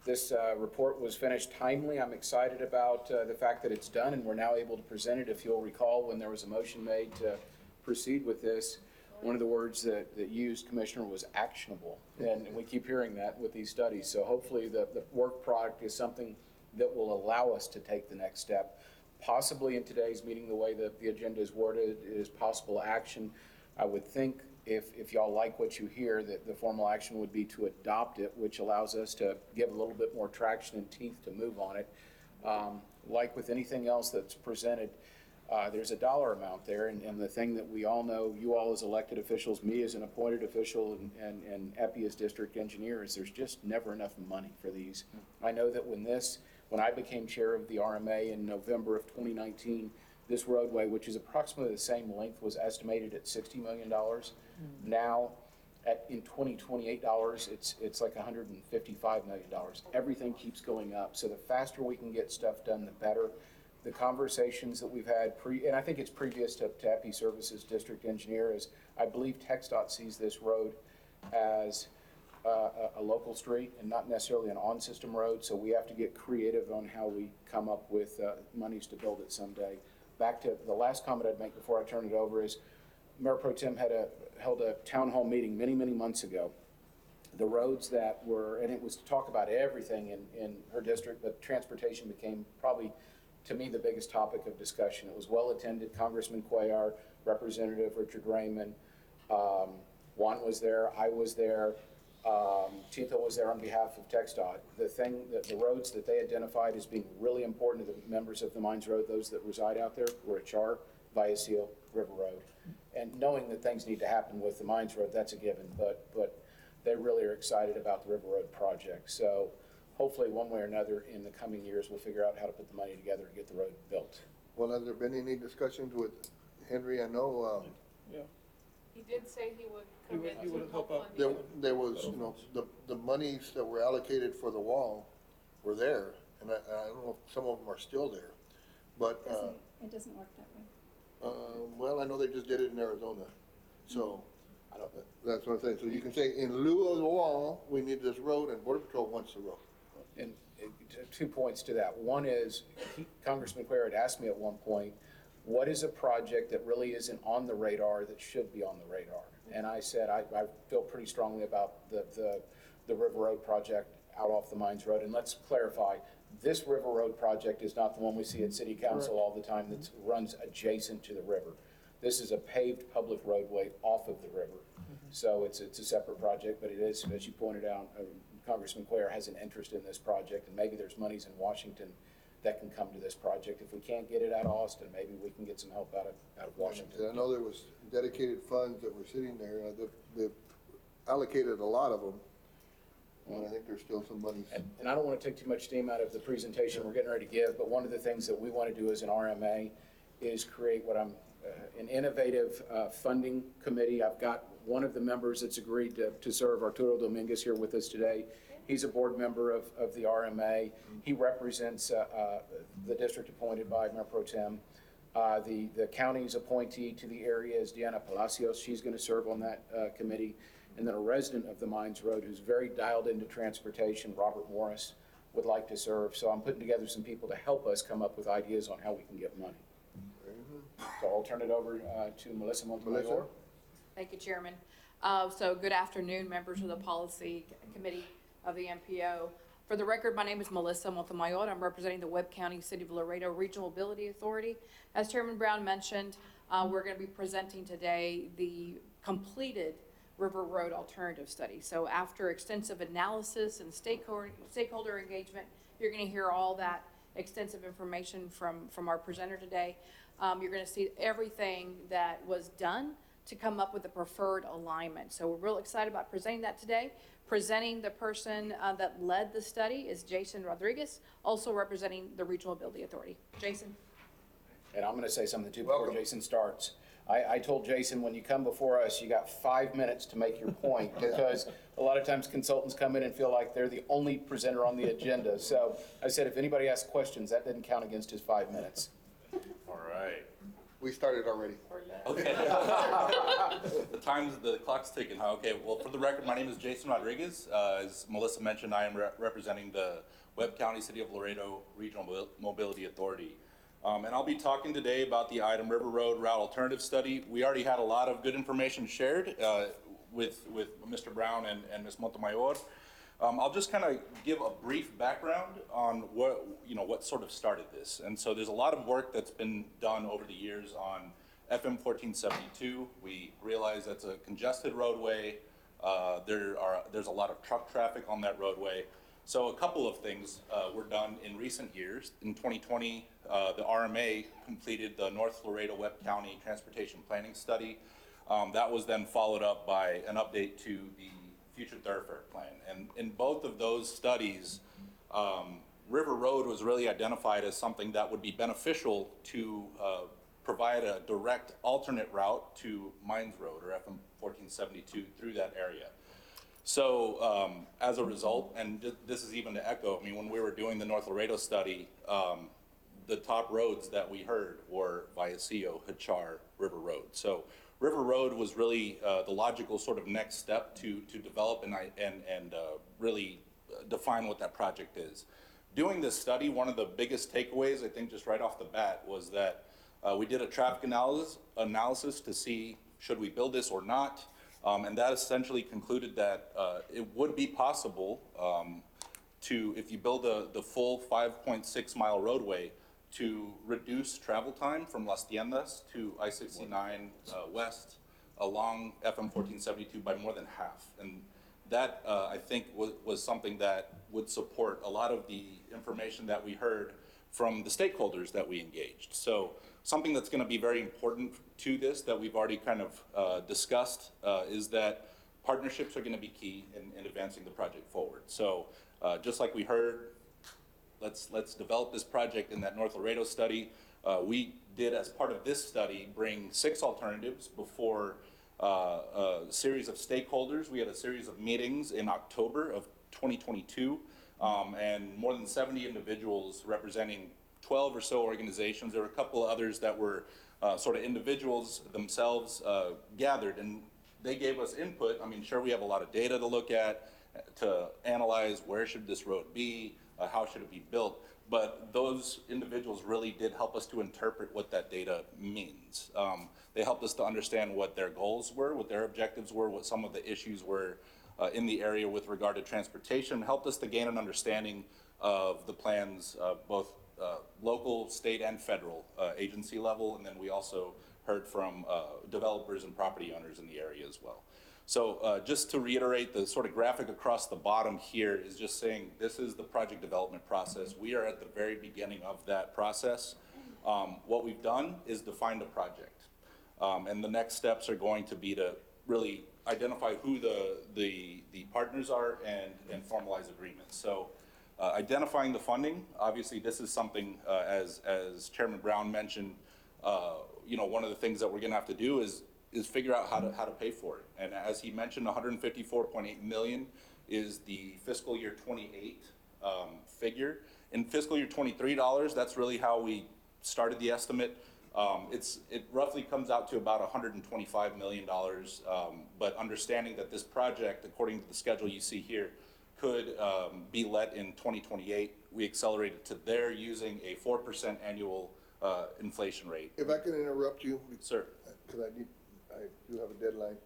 This report was finished timely. I'm excited about the fact that it's done and we're now able to present it. If you'll recall, when there was a motion made to proceed with this, one of the words that used, Commissioner, was actionable. And we keep hearing that with these studies. So hopefully the work product is something that will allow us to take the next step. Possibly in today's meeting, the way that the agenda is worded is possible action. I would think if y'all like what you hear, that the formal action would be to adopt it, which allows us to give a little bit more traction and teeth to move on it. Like with anything else that's presented, there's a dollar amount there, and the thing that we all know, you all as elected officials, me as an appointed official, and Epi as district engineer, is there's just never enough money for these. I know that when I became chair of the RMA in November of 2019, this roadway, which is approximately the same length, was estimated at $60 million. Now, in 2028 dollars, it's like $155 million. Everything keeps going up, so the faster we can get stuff done, the better. The conversations that we've had and I think it's previous to Epi Services District Engineer, is I believe TxDOT sees this road as a local street and not necessarily an on-system road, so we have to get creative on how we come up with monies to build it someday. Back to the last comment I'd make before I turn it over is Mayor Pro Tem held a town hall meeting many months ago. The roads that were, and it was to talk about everything in her district, but transportation became probably, to me, the biggest topic of discussion. It was well attended. Congressman Cuellar, Representative Richard Raymond, Juan was there, I was there, Tito was there on behalf of TxDOT. The roads that they identified as being really important to the members of the Mines Road, those that reside out there, were at Char, Vallecillo, River Road. And knowing that things need to happen with the Mines Road, that's a given, but they really are excited about the River Road project. So hopefully one way or another in the coming years, we'll figure out how to put the money together to get the road built. Well, has there been any discussions with Henry? I know Yeah. He did say he would He come would- in he to would help help out. fund there was, the monies that were allocated for the wall were there, and I don't know if some of them are still there. But, It doesn't work that way. well, I know they just did it in Arizona. So, I don't, That's what I'm saying. So you can say, in lieu of the wall, we need this road, and Border Patrol wants the road. and 2 points to that. One is, Congressman Quayle had asked me at one point, what is a project that really isn't on the radar that should be on the radar? And I said, I feel pretty strongly about the River Road project out off the Mines Road. And let's clarify, this River Road project is not the one we see at City Council all the time that runs adjacent to the river. This is a paved public roadway off of the river. So it's a separate project, but it is, as you pointed out, Congressman Quayle has an interest in this project, and maybe there's monies in Washington that can come to this project. If we can't get it out of Austin, maybe we can get some help out of Washington. I know there was dedicated funds that were sitting there. They've allocated a lot of them. And I think there's still some money. And I don't want to take too much steam out of the presentation we're getting ready to give, but one of the things that we want to do as an RMA is create what I'm, an innovative funding committee. I've got one of the members that's agreed to serve, Arturo Dominguez, here with us today. He's a board member of the RMA. He represents the district appointed by Mayor Pro Tem. The county's appointee to the area is Deanna Palacios. She's going to serve on that committee. And then a resident of the Mines Road who's very dialed into transportation, Robert Morris, would like to serve. So I'm putting together some people to help us come up with ideas on how we can get money. So I'll turn it over to Melissa Montemayor. Thank you, Chairman. So good afternoon, members of the Policy Committee of the MPO. For the record, my name is Melissa Montemayor. I'm representing the Webb County City of Laredo Regional Mobility Authority. As Chairman Brown mentioned, we're going to be presenting today the completed River Road Alternative Study. So after extensive analysis and stakeholder engagement, you're going to hear all that extensive information from our presenter today. You're going to see everything that was done to come up with the preferred alignment. So we're real excited about presenting that today. Presenting the person that led the study is Jason Rodriguez, also representing the Regional Mobility Authority. Jason. And I'm going to say something too before Jason starts. I told Jason, when you come before us, you got 5 minutes to make your point, because a lot of times consultants come in and feel like they're the only presenter on the agenda. So I said, if anybody asks questions, that didn't count against his 5 minutes. All right. We started already. Okay. The clock's ticking, huh? Okay, well, for the record, my name is Jason Rodriguez. As Melissa mentioned, I am representing the Webb County City of Laredo Regional Mobility Authority. And I'll be talking today about the item River Road Route Alternative Study. We already had a lot of good information shared with Mr. Brown and Ms. Montemayor. I'll just kind of give a brief background on what sort of started this. And so there's a lot of work that's been done over the years on FM 1472. We realize that's a congested roadway. There's a lot of truck traffic on that roadway. So a couple of things were done in recent years. In 2020, the RMA completed the North Laredo Webb County Transportation Planning Study. That was then followed up by an update to the Future Thoroughfare Plan. And in both of those studies, River Road was really identified as something that would be beneficial to provide a direct alternate route to Mines Road, or FM 1472, through that area. So as a result, and this is even to echo, I mean, when we were doing the North Laredo study, the top roads that we heard were Vallecillo, Hachar, River Road. So River Road was really the logical sort of next step to develop and really define what that project is. Doing this study, one of the biggest takeaways, I think just right off the bat, was that we did a traffic analysis to see should we build this or not. And that essentially concluded that it would be possible if you build the full 5.6 mile roadway, to reduce travel time from Las Tiendas to I-69 west along FM 1472 by more than half. And that, I think, was something that would support a lot of the information that we heard from the stakeholders that we engaged. So something that's going to be very important to this that we've already kind of discussed is that partnerships are going to be key in advancing the project forward. So just like we heard, let's develop this project in that North Laredo study. We did, as part of this study, bring 6 alternatives before a series of stakeholders. We had a series of meetings in October of 2022, and more than 70 individuals representing 12 or so organizations. There were a couple of others that were sort of individuals themselves gathered, and they gave us input. I mean, sure, we have a lot of data to look at, to analyze where should this road be, how should it be built, but those individuals really did help us to interpret what that data means. They helped us to understand what their goals were, what their objectives were, what some of the issues were in the area with regard to transportation, helped us to gain an understanding of the plans, both local, state, and federal agency level, and then we also heard from developers and property owners in the area as well. So just to reiterate, the sort of graphic across the bottom here is just saying this is the project development process. We are at the very beginning of that process. What we've done is defined a project. And the next steps are going to be to really identify who the partners are and formalize agreements. So identifying the funding, obviously this is something, as Chairman Brown mentioned, you know, one of the things that we're gonna have to do is figure out how to pay for it. And as he mentioned, 154.8 million is the fiscal year 28 figure. In fiscal year 23 dollars, that's really how we started the estimate. It roughly comes out to about $125 million, but understanding that this project, according to the schedule you see here, could be let in 2028, we accelerated to there using a 4% annual inflation rate. If I can interrupt you. Sir. Because I do have a deadline.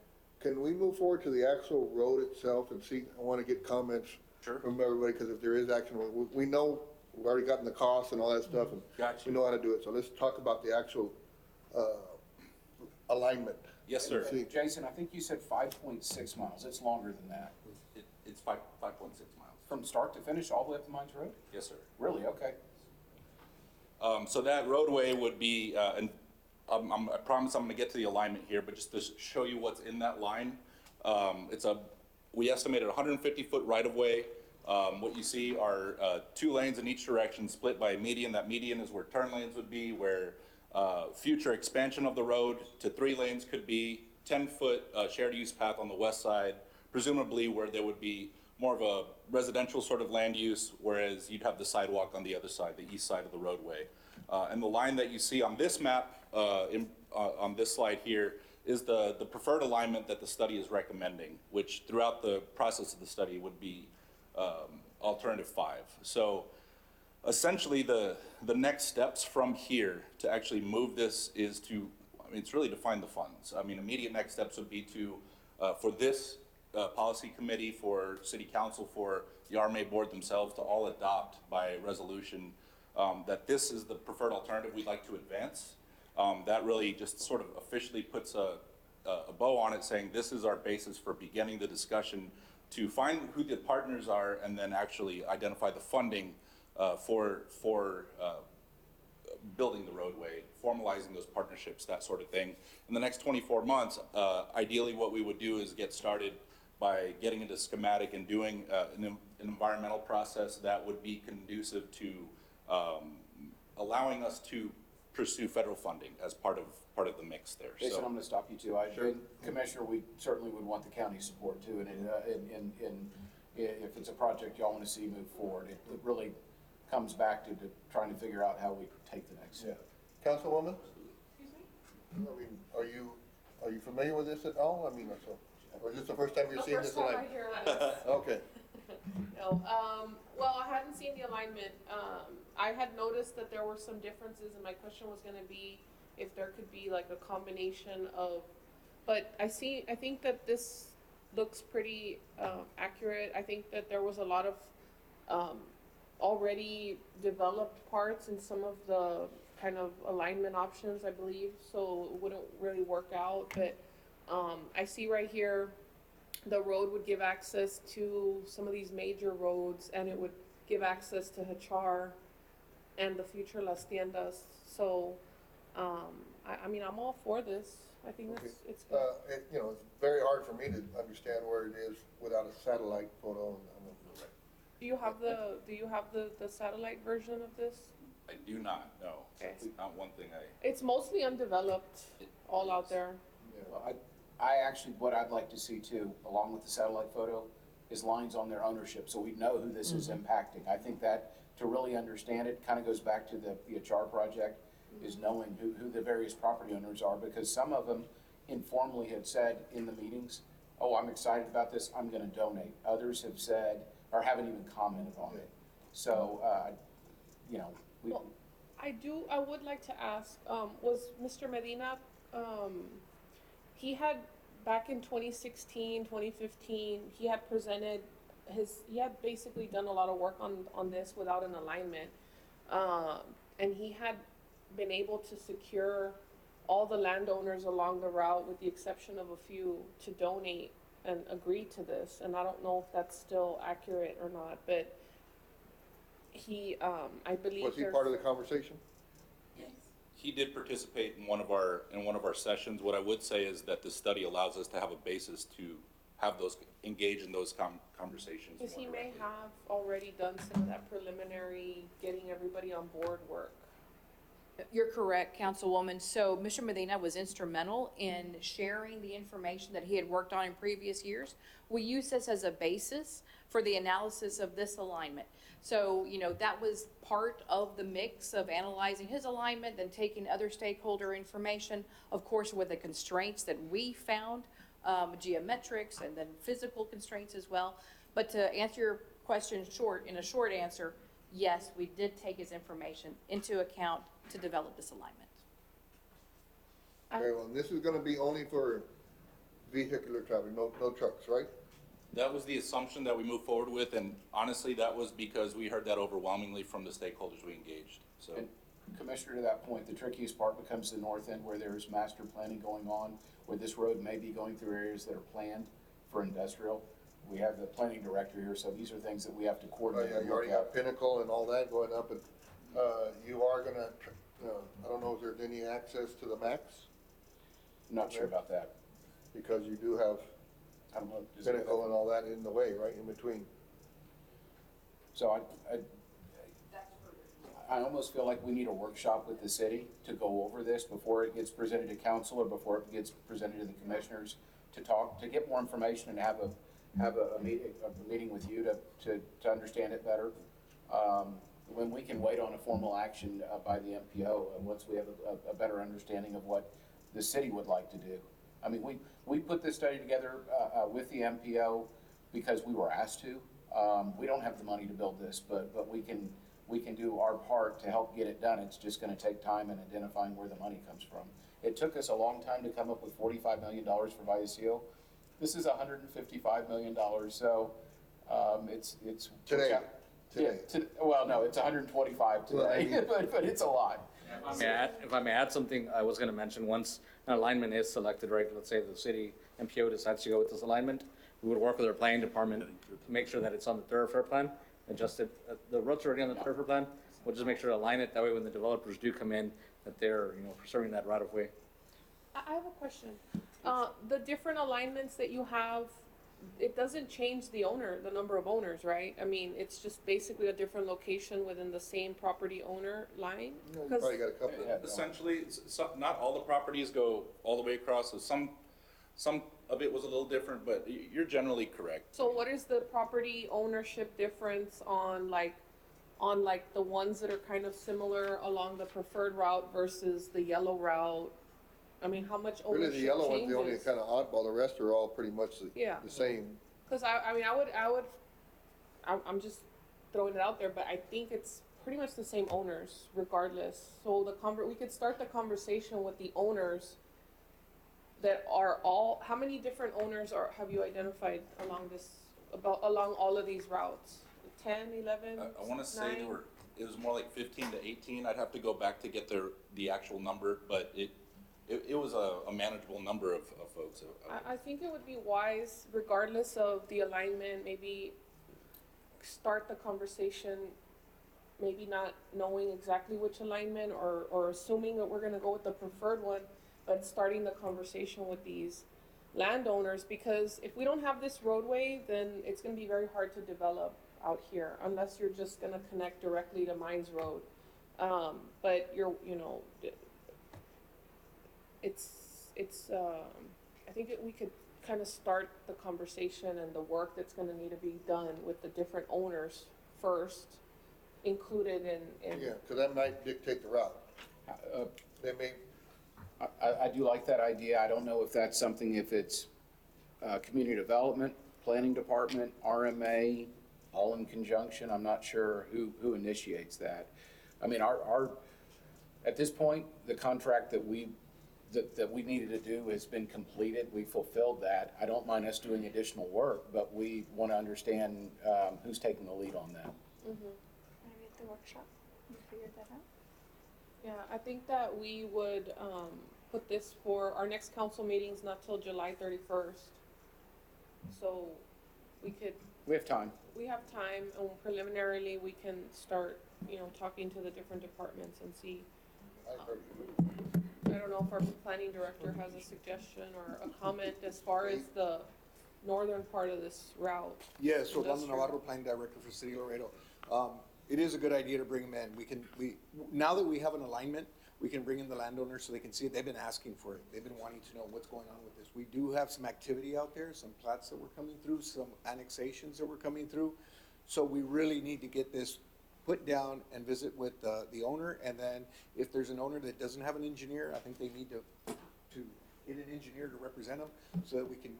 Can we move forward to the actual road itself and see, I want to get comments Sure. from everybody, because if there is action, we know, we've already gotten the costs and all that stuff, and Gotcha. we know how to do it. So let's talk about the actual alignment. Yes, sir. See. Jason, I think you said 5.6 miles. It's longer than that. It's 5.6 miles. From start to finish, all the way up to Mines Road? Yes, sir. Really? Okay. So that roadway would be, and I promise I'm gonna get to the alignment here, but just to show you what's in that line. We estimated 150-foot right-of-way. What you see are 2 lanes in each direction split by a median. That median is where turn lanes would be, where future expansion of the road to 3 lanes could be, 10-foot shared use path on the west side, presumably where there would be more of a residential sort of land use, whereas you'd have the sidewalk on the other side, the east side of the roadway. And the line that you see on this map, on this slide here, is the preferred alignment that the study is recommending, which throughout the process of the study would be alternative 5. So essentially the next steps from here to actually move this is to, I mean, it's really to find the funds. I mean, immediate next steps would be to, for this policy committee, for city council, for the RMA board themselves to all adopt by resolution that this is the preferred alternative we'd like to advance. That really just sort of officially puts a bow on it, saying this is our basis for beginning the discussion to find who the partners are and then actually identify the funding for building the roadway, formalizing those partnerships, that sort of thing. In the next 24 months, ideally what we would do is get started by getting into schematic and doing an environmental process that would be conducive to allowing us to pursue federal funding as part of the mix there. Jason, So, I'm gonna stop you too. Commissioner, we certainly would want the county support too, and if it's a project y'all wanna see move forward, it really comes back to trying to figure out how we take the next step. Councilwoman? I mean, are you familiar with this at all? I mean, or is this the first time you're seeing this The first time alignment? I hear this. Okay. No, well, I hadn't seen the alignment. I had noticed that there were some differences, and my question was gonna be if there could be like a combination of, but I think that this looks pretty, accurate. I think that there was a lot of, already developed parts in some of the kind of alignment options, I believe, so it wouldn't really work out, but, I see right here, the road would give access to some of these major roads, and it would give access to Hachar and the future Las Tiendas. So, I mean, I'm all for this. I think it's good. You know, it's very hard for me to understand where it is without a satellite photo. Do you have the satellite version of this? I do not, no. Okay. It's not one thing It's mostly undeveloped, all out there. Well, I actually, what I'd like to see too, along with the satellite photo, is lines on their ownership, so we know who this is impacting. I think that to really understand it, kind of goes back to the HR project, is knowing who the various property owners are, because some of them, informally have said in the meetings, oh, I'm excited about this, I'm gonna donate. Others have said, or haven't even commented on it. So, you know, we, Well, I would like to ask, was Mr. Medina, he had, back in 2016, 2015, he had presented he had basically done a lot of work on this without an alignment. And he had been able to secure all the landowners along the route, with the exception of a few, to donate and agree to this. And I don't know if that's still accurate or not, but he, I believe Was he part of the conversation? He did participate in one of our sessions. What I would say is that the study allows us to have a basis to have those, engage in those conversations. Because he more may directly. have already done some of that preliminary, getting everybody on board work. You're correct, Councilwoman. So Mr. Medina was instrumental in sharing the information that he had worked on in previous years. We use this as a basis for the analysis of this alignment. So, you know, that was part of the mix of analyzing his alignment, then taking other stakeholder information, of course, with the constraints that we found, geometrics and then physical constraints as well. But to answer your question in a short answer, yes, we did take his information into account to develop this alignment. Okay, well, this is gonna be only for vehicular traffic, no trucks, right? That was the assumption that we moved forward with, and honestly, that was because we heard that overwhelmingly from the stakeholders we engaged, so. and Commissioner, to that point, the trickiest part becomes the north end where there's master planning going on, where this road may be going through areas that are planned for industrial. We have the planning director here, so these are things that we have to Oh, coordinate yeah, and you already look got at. Pinnacle and all that going up, and, you are gonna, I don't know if there's any access to the max, I'm not sure about that. because you do have I don't know. Pinnacle and all that in the way, right, in between. So I almost feel like we need a workshop with the city to go over this before it gets presented to council or before it gets presented to the commissioners, to get more information and have a meeting with you to understand it better. When we can wait on a formal action by the MPO, once we have a better understanding of what the city would like to do. I mean, we put this study together with the MPO because we were asked to. We don't have the money to build this, but we can do our part to help get it done. It's just gonna take time in identifying where the money comes from. It took us a long time to come up with $45 million for Vallecillo. This is $155 million, so, it's. Today. Yeah, well, no, it's 125 today, but it's a lot. If I may add something, I was gonna mention, once an alignment is selected, right, let's say the city MPO decides to go with this alignment, we would work with our planning department to make sure that it's on the thoroughfare plan, adjusted, the roads are already on the thoroughfare plan, we'll just make sure to align it, that way when the developers do come in, that they're, you know, preserving that right of way. I have a question. The different alignments that you have, it doesn't change the number of owners, right? I mean, it's just basically a different location within the same property owner line? You know, you 'Cause- probably got a couple of them. Essentially, not all the properties go all the way across, so some of it was a little different, but you're generally correct. So what is the property ownership difference on the ones that are kind of similar along the preferred route versus the yellow route? I mean, how much Really, ownership the yellow one's the only changes? kind of oddball, the rest are all pretty much Yeah. the same. Cause I'm just throwing it out there, but I think it's pretty much the same owners regardless. So we could start the conversation with the owners that are how many different owners have you identified along all of these routes? 10, 11, I wanna say 9? it was more like 15 to 18, I'd have to go back to get the actual number, but it was a manageable number of folks. I think it would be wise, regardless of the alignment, maybe start the conversation, maybe not knowing exactly which alignment or assuming that we're gonna go with the preferred one, but starting the conversation with these landowners, because if we don't have this roadway, then it's gonna be very hard to develop out here, unless you're just gonna connect directly to Mines Road. But I think we could kind of start the conversation and the work that's gonna need to be done with the different owners first, included in. Yeah, because that might dictate the route. They may, I do like that idea. I don't know if that's something, if it's community development, planning department, RMA, all in conjunction. I'm not sure who initiates that. I mean, at this point, the contract that we needed to do has been completed. We fulfilled that. I don't mind us doing additional work, but we want to understand who's taking the lead on that. Maybe at the workshop, we figured that out. Yeah, I think that we would, put this for our next council meetings, not till July 31st. So We have time. we have time, and preliminarily, we can start, talking to the different departments and see. I don't know if our planning director has a suggestion or a comment as far as the northern part of this route. Yes, so Orlando Industrial. Navarro, planning director for City of Laredo. It is a good idea to bring them in. Now that we have an alignment, we can bring in the landowners so they can see it. They've been asking for it. They've been wanting to know what's going on with this. We do have some activity out there, some plats that were coming through, some annexations that were coming through. So we really need to get this put down and visit with the owner. And then if there's an owner that doesn't have an engineer, I think they need to get an engineer to represent them so that we can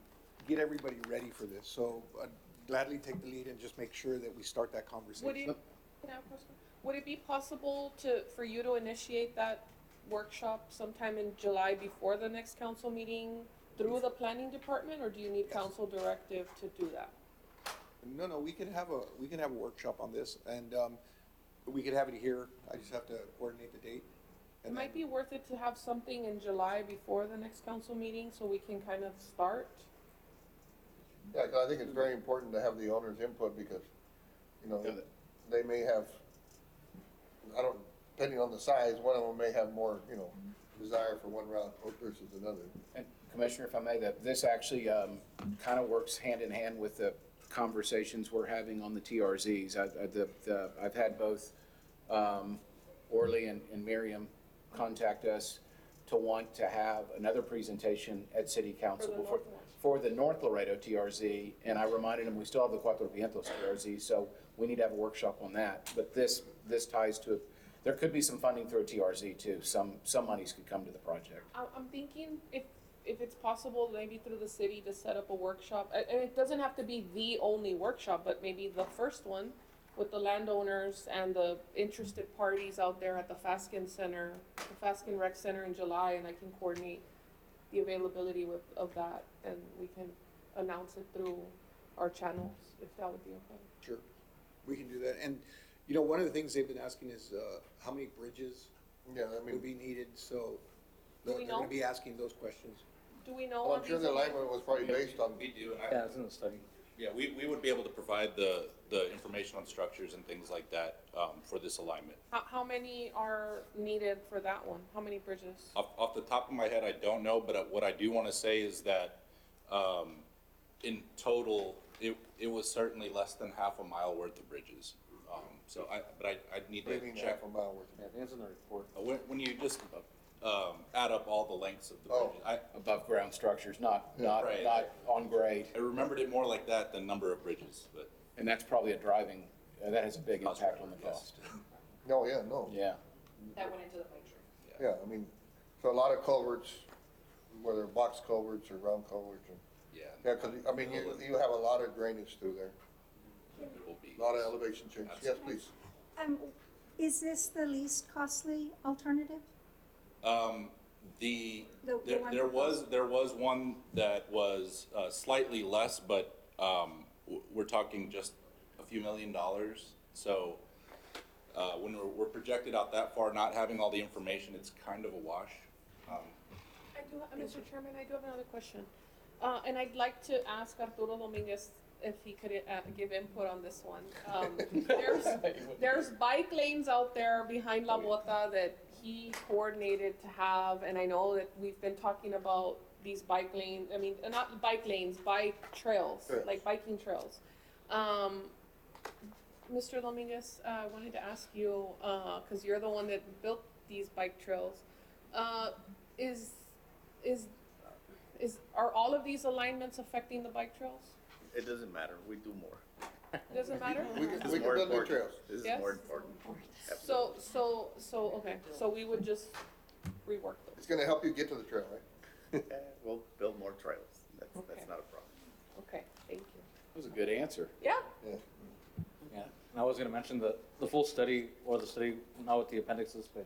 get everybody ready for this. So I'd gladly take the lead and just make sure that we start that conversation. Can I have a question? Would it be possible for you to initiate that workshop sometime in July before the next council meeting through the planning department, or do you need council directive to do that? No, we can have a workshop on this, and we could have it here. I just have to coordinate the date. It might be worth it to have something in July before the next council meeting so we can kind of start. Yeah, 'cause I think it's very important to have the owner's input because, they may have, depending on the size, one of them may have more, desire for one route versus another. And Commissioner, if I may, this actually kind of works hand in hand with the conversations we're having on the TRZs. I've had both Orly and Miriam contact us to want to have another presentation at City Council for the North Laredo TRZ, and I reminded them we still have the Cuatro Vientos TRZ, so we need to have a workshop on that. But this ties to there could be some funding through a TRZ too. Some monies could come to the project. I'm thinking if it's possible, maybe through the city to set up a workshop, and it doesn't have to be the only workshop, but maybe the first one with the landowners and the interested parties out there at the Faskin Center, the Faskin Rec Center in July, and I can coordinate the availability of that, and we can announce it through our channels, if that would be okay. Sure, we can do that. And, one of the things they've been asking is how many bridges would be needed, so they're going to be asking those questions. Do we know? Well, I'm sure the alignment was probably based on. We do. Yeah, it's in the study. Yeah, we would be able to provide the information on structures and things like that for this alignment. How many are needed for that one? How many bridges? Off the top of my head, I don't know, but what I do want to say is that in total, it was certainly less than half a mile worth of bridges. I'd need to Maybe check. half a mile worth. Yeah, it's in the report. When you just add up all the lengths of the bridges, Above ground structures, not Right. on grade. I remembered it more like that than number of bridges, but. And that's probably that has a big impact on the cost. No, yeah, no. Yeah. That went into the picture. Yeah, I mean, so a lot of culverts, whether box culverts or round culverts. Yeah. Yeah, because, you have a lot of drainage through there, Will be. a lot of elevation change. Yes, please. Is this the least costly alternative? There was one that was slightly less, but we're talking just a few $1 million. So when we're projected out that far, not having all the information, it's kind of a wash. Mr. Chairman, I do have another question. And I'd like to ask Arturo Dominguez if he could give input on this one. There's bike lanes out there behind La Bota that he coordinated to have, and I know that we've been talking about these bike lanes, not bike lanes, bike trails, like biking trails. Mr. Dominguez, I wanted to ask you, because you're the one that built these bike trails, are all of these alignments affecting the bike trails? It doesn't matter. We do more. Doesn't matter? We can build new trails. This is Yes? more important. So, okay, so we would just rework those. It's gonna help you get to the trail, right? We'll build more trails. That's Okay. not a problem. Okay, thank you. That was a good answer. Yeah, Yeah. Yeah, and I was gonna mention the full study, or the study, not with the appendixes, but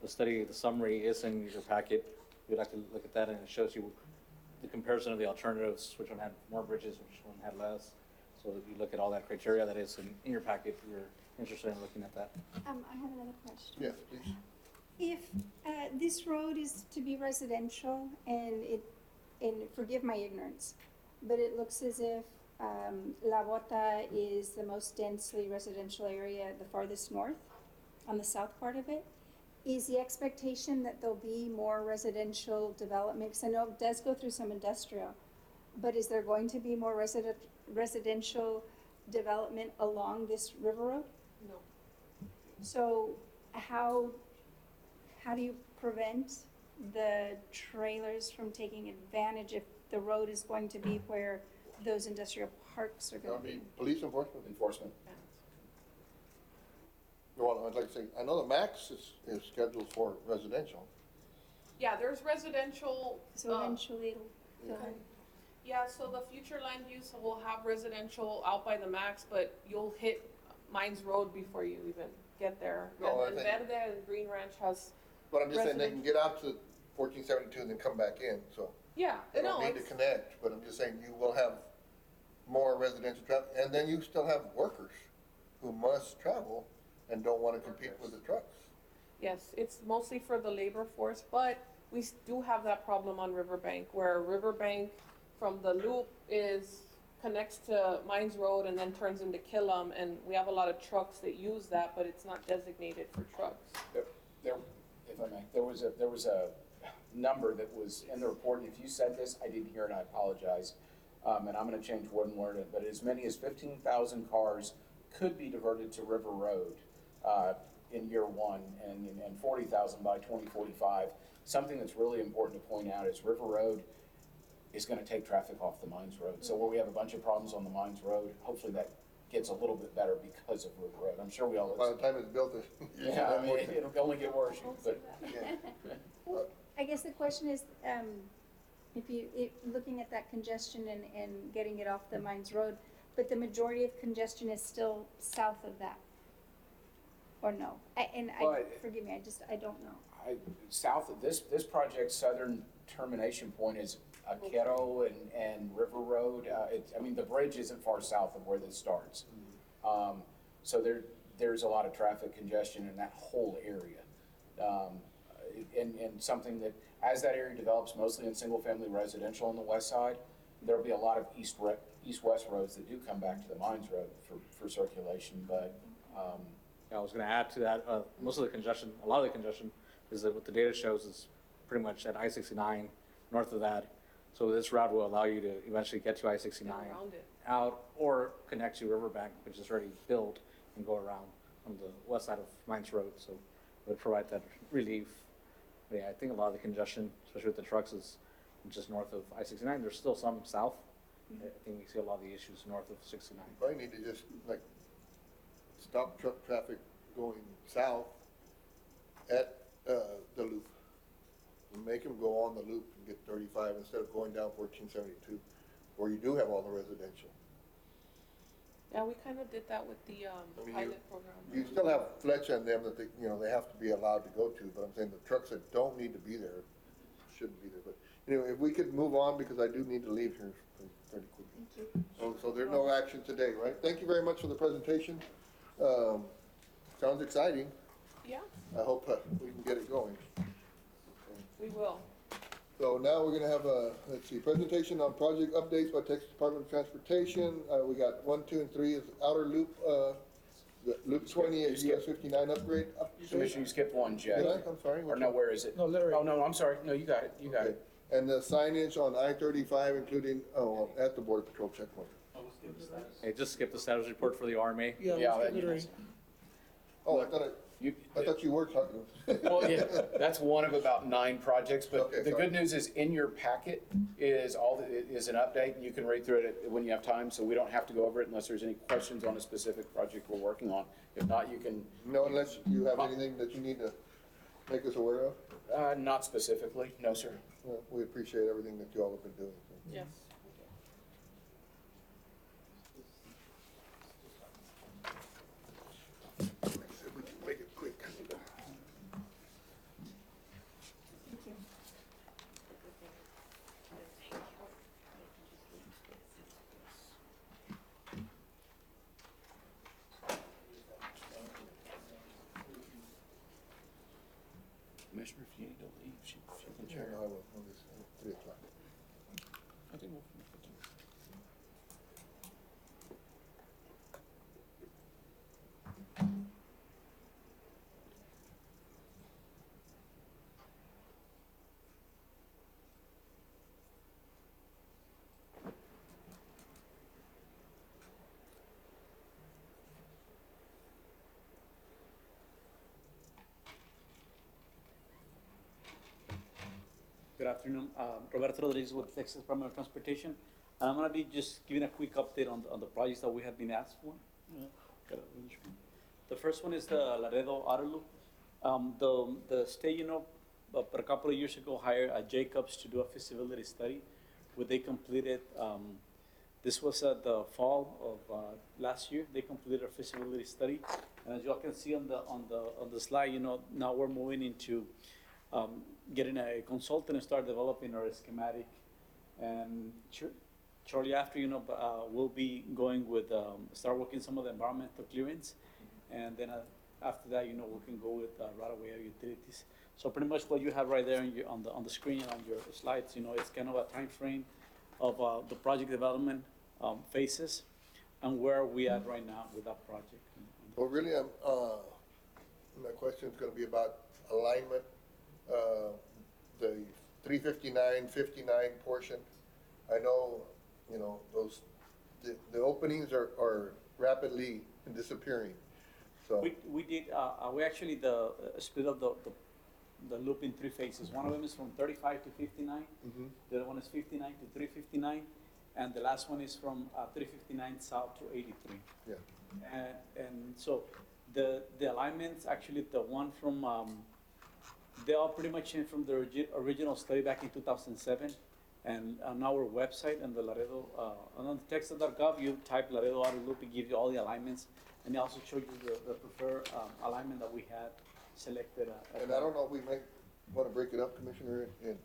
the study, the summary is in your packet. You'd like to look at that, and it shows you the comparison of the alternatives, which one had more bridges, which one had less. So that you look at all that criteria that is in your packet, if you're interested in looking at that. I have another question. Yes, please. If this road is to be residential and forgive my ignorance, but it looks as if La Bota is the most densely residential area, the farthest north, on the south part of it. Is the expectation that there'll be more residential development? Because I know it does go through some industrial, but is there going to be more residential development along this river road? no. So how do you prevent the trailers from taking advantage if the road is going to be where those industrial parks are That'll gonna be be? police enforcement. Enforcement. Well, I'd like to say, I know the max is scheduled for residential. Yeah, there's residential. So eventually it'll fill Okay. in. Yeah, so the future land use will have residential out by the max, but you'll hit Mines Road before you even get there. No, I And think- Verde and Green Ranch has, But I'm just saying they can get out to 1472 and then come back in, so yeah, they no, don't need to it's, connect. But I'm just saying you will have more residential traffic, and then you still have workers who must travel and don't want to compete with the trucks. yes, it's mostly for the labor force, but we do have that problem on Riverbank, where Riverbank from the loop connects to Mines Road and then turns into Killam, and we have a lot of trucks that use that, but it's not designated for trucks. There, if I may, there was a number that was in the report, and if you said this, I didn't hear it, I apologize. And I'm gonna change one word, but as many as 15,000 cars could be diverted to River Road, in year one, and 40,000 by 2045. Something that's really important to point out is River Road is gonna take traffic off the Mines Road. So where we have a bunch of problems on the Mines Road, hopefully that gets a little bit better because of River Road. I'm sure we all. By the time it's built, Yeah, I mean, it'll only get worse, but. yeah. I guess the question is, looking at that congestion and getting it off the Mines Road, but the majority of congestion is still south of that? Or no? Forgive me, I don't know. South of this project's southern termination point is Aquero and River Road. The bridge isn't far south of where this starts. So there's a lot of traffic congestion in that whole area. And something that, as that area develops, mostly in single-family residential on the west side, there'll be a lot of east-west roads that do come back to the Mines Road for circulation, but, Yeah, I was gonna add to that, most of the congestion, a lot of the congestion is that what the data shows is pretty much at I-69, north of that. So this route will allow you to eventually get to I-69 Around it. out, or connect to Riverbank, which is already built, and go around on the west side of Mines Road, so it would provide that relief. But yeah, I think a lot of the congestion, especially with the trucks, is just north of I-69. There's still some south. I think we see a lot of the issues north of 69. Probably need to just stop truck traffic going south at the loop. And make them go on the loop and get 35 instead of going down 1472, where you do have all the residential. Yeah, we kind of did that with the pilot program. You still have Fletcher and them that they have to be allowed to go to, but I'm saying the trucks that don't need to be there shouldn't be there. But anyway, if we could move on, because I do need to leave here pretty quickly. Thank you. So there's no action today, right? Thank you very much for the presentation. Sounds exciting. Yeah, I hope we can get it going. we will. So now we're gonna have presentation on project updates by Texas Department of Transportation. We got 1, 2, and 3 is outer loop, the loop 20 is US 59 upgrade. Commissioner, you skipped one, Jay. Did I? I'm sorry. Or no, where is it? No, Larry. Oh, no, I'm sorry. No, you got it. You got Okay. it. And the signage on I-35, including, at the Border Patrol checkpoint. Hey, just skip the status report for the RMA. Yeah, Yeah, let's that- get Larry. Oh, I thought you were talking. Well, yeah, that's one of about 9 projects, but Okay, the sorry. good news is in your packet is is an update, and you can read through it when you have time, so we don't have to go over it unless there's any questions on a specific project we're working on. If not, you can. No, unless you have anything that you need to make us aware of? Not specifically, no, sir. Well, we appreciate everything that you all have been doing. Yes. Make sure we can make it quick. Commissioner, if you need to leave, she can Yeah, share. no, I will. We'll just- 3:00. I think we'll. Good afternoon. Roberto Rodriguez with Texas Department of Transportation. And I'm gonna be just giving a quick update on the projects that we have been asked for. The first one is the Laredo Auto Loop. The state, a couple of years ago hired Jacobs to do a feasibility study, where they completed, this was at the fall of last year. They completed a feasibility study. And as you all can see on the slide, now we're moving into getting a consultant and start developing our schematic. And shortly after, we'll be going with, start working some of the environmental clearance. And then after that, we can go with right-of-way utilities. So pretty much what you have right there on the screen and on your slides, it's kind of a time frame of the project development phases and where we at right now with that project. Well, really, my question is gonna be about alignment. The 359, 59 portion. I know, the openings are rapidly disappearing, so. We did, we actually split up the loop in three phases. One of them is from 35 to 59. Mhm. The other one is 59 to 359. And the last one is from 359 south to 83. Yeah. And so the alignments, actually the one from, they all pretty much came from the original study back in 2007. And on our website and the Laredo, on the Texas.gov, you type Laredo Auto Loop, it gives you all the alignments. And it also shows you the preferred alignment that we had selected. And I don't know, we might wanna break it up, Commissioner, in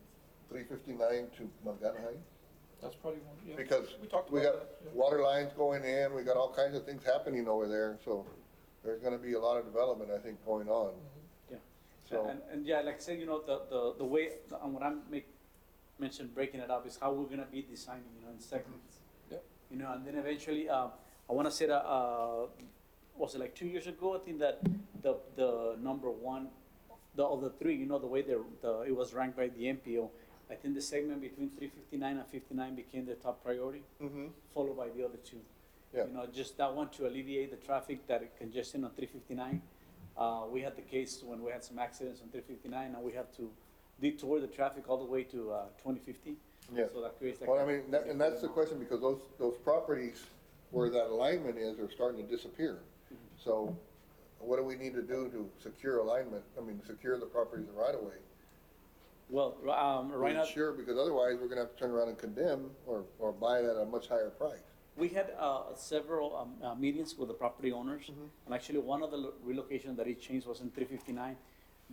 359 to Montana Heights? That's probably one, yeah. Because We talked we about got that, yeah. water lines going in, we got all kinds of things happening over there, so there's gonna be a lot of development, I think, going on. Yeah. So, And yeah, like I said, the way, and what I'm mentioned breaking it up is how we're gonna be designing, in segments. Yep. And then eventually, I wanna say that, was it like 2 years ago? I think that the number one, of the three, the way it was ranked by the MPO, I think the segment between 359 and 59 became the top priority, followed by the other two. Yeah. Just that one to alleviate the traffic that congestion on 359. We had the case when we had some accidents on 359, and we had to detour the traffic all the way to 2050. yeah. So that creates like. Well, I mean, and that's the question, because those properties where that alignment is are starting to disappear. So what do we need to do to secure alignment, secure the properties in right of way? Well, right now, Sure, because otherwise we're gonna have to turn around and condemn or buy it at a much higher price. we had several meetings with the property owners, and actually one of the relocations that it changed was in 359.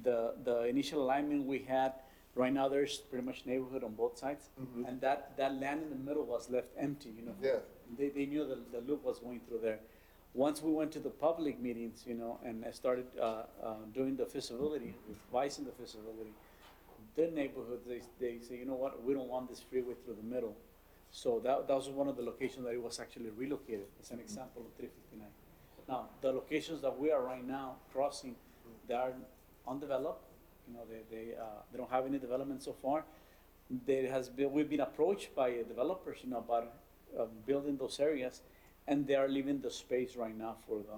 The initial alignment we had, right now there's pretty much neighborhood on both sides, and that land in the middle was left empty, Yeah. They knew the loop was going through there. Once we went to the public meetings, and I started doing the feasibility, revising the feasibility, the neighborhoods, they say, you know what, we don't want this freeway through the middle. So that was one of the locations that it was actually relocated, as an example of 359. Now, the locations that we are right now crossing, they are undeveloped, they don't have any development so far. We've been approached by developers, about building those areas, and they are leaving the space right now for the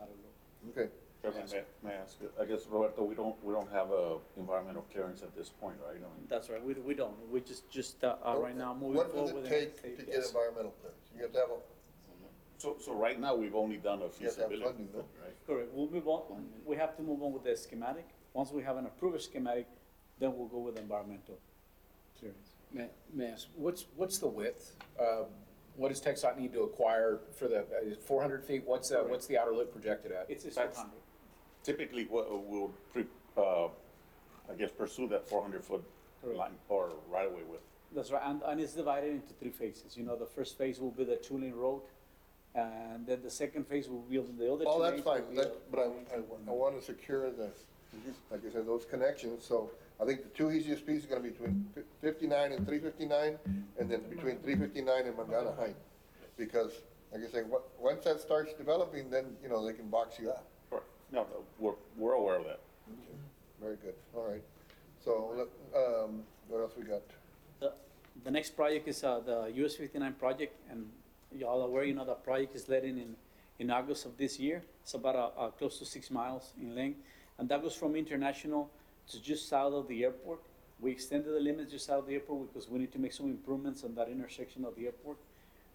auto loop. Okay. Chairman, may I ask, I guess, Roberto, we don't have a environmental clearance at this point, right? That's right, we don't, we just right now moving What forward. does with it take the to get environmental clearance? You have to have So right now, we've only done a you have to have feasibility, funding, no? right? Correct, we'll move on, we have to move on with the schematic, Once we have an approved schematic, then we'll go with environmental clearance. May I ask, what's the width? What does TxDOT need to acquire for the 400 feet? What's the outer loop projected at? It's That's 400. Typically, we'll, I guess, pursue that 400-foot Correct. line or right-of-way width. That's right, and it's divided into 3 phases. You know, the first phase will be the 2-lane road, and then the second phase will be on the other 2 Oh, lanes. that's fine, will be but I want to secure the, like I said, those connections, so I think the 2 easiest pieces are gonna be between 59 and 359, and then between 359 and Mandana Heights. Because, like I say, once that starts developing, then, you know, they can box you out. Correct. No, we're aware of that. Okay. Very good, all right. So, what else we got? The next project is the US 59 project, and y'all are aware, you know, the project is letting in August of this year. It's about close to 6 miles in length, and that goes from International to just south of the airport. We extended the limits just south of the airport because we need to make some improvements on that intersection of the airport.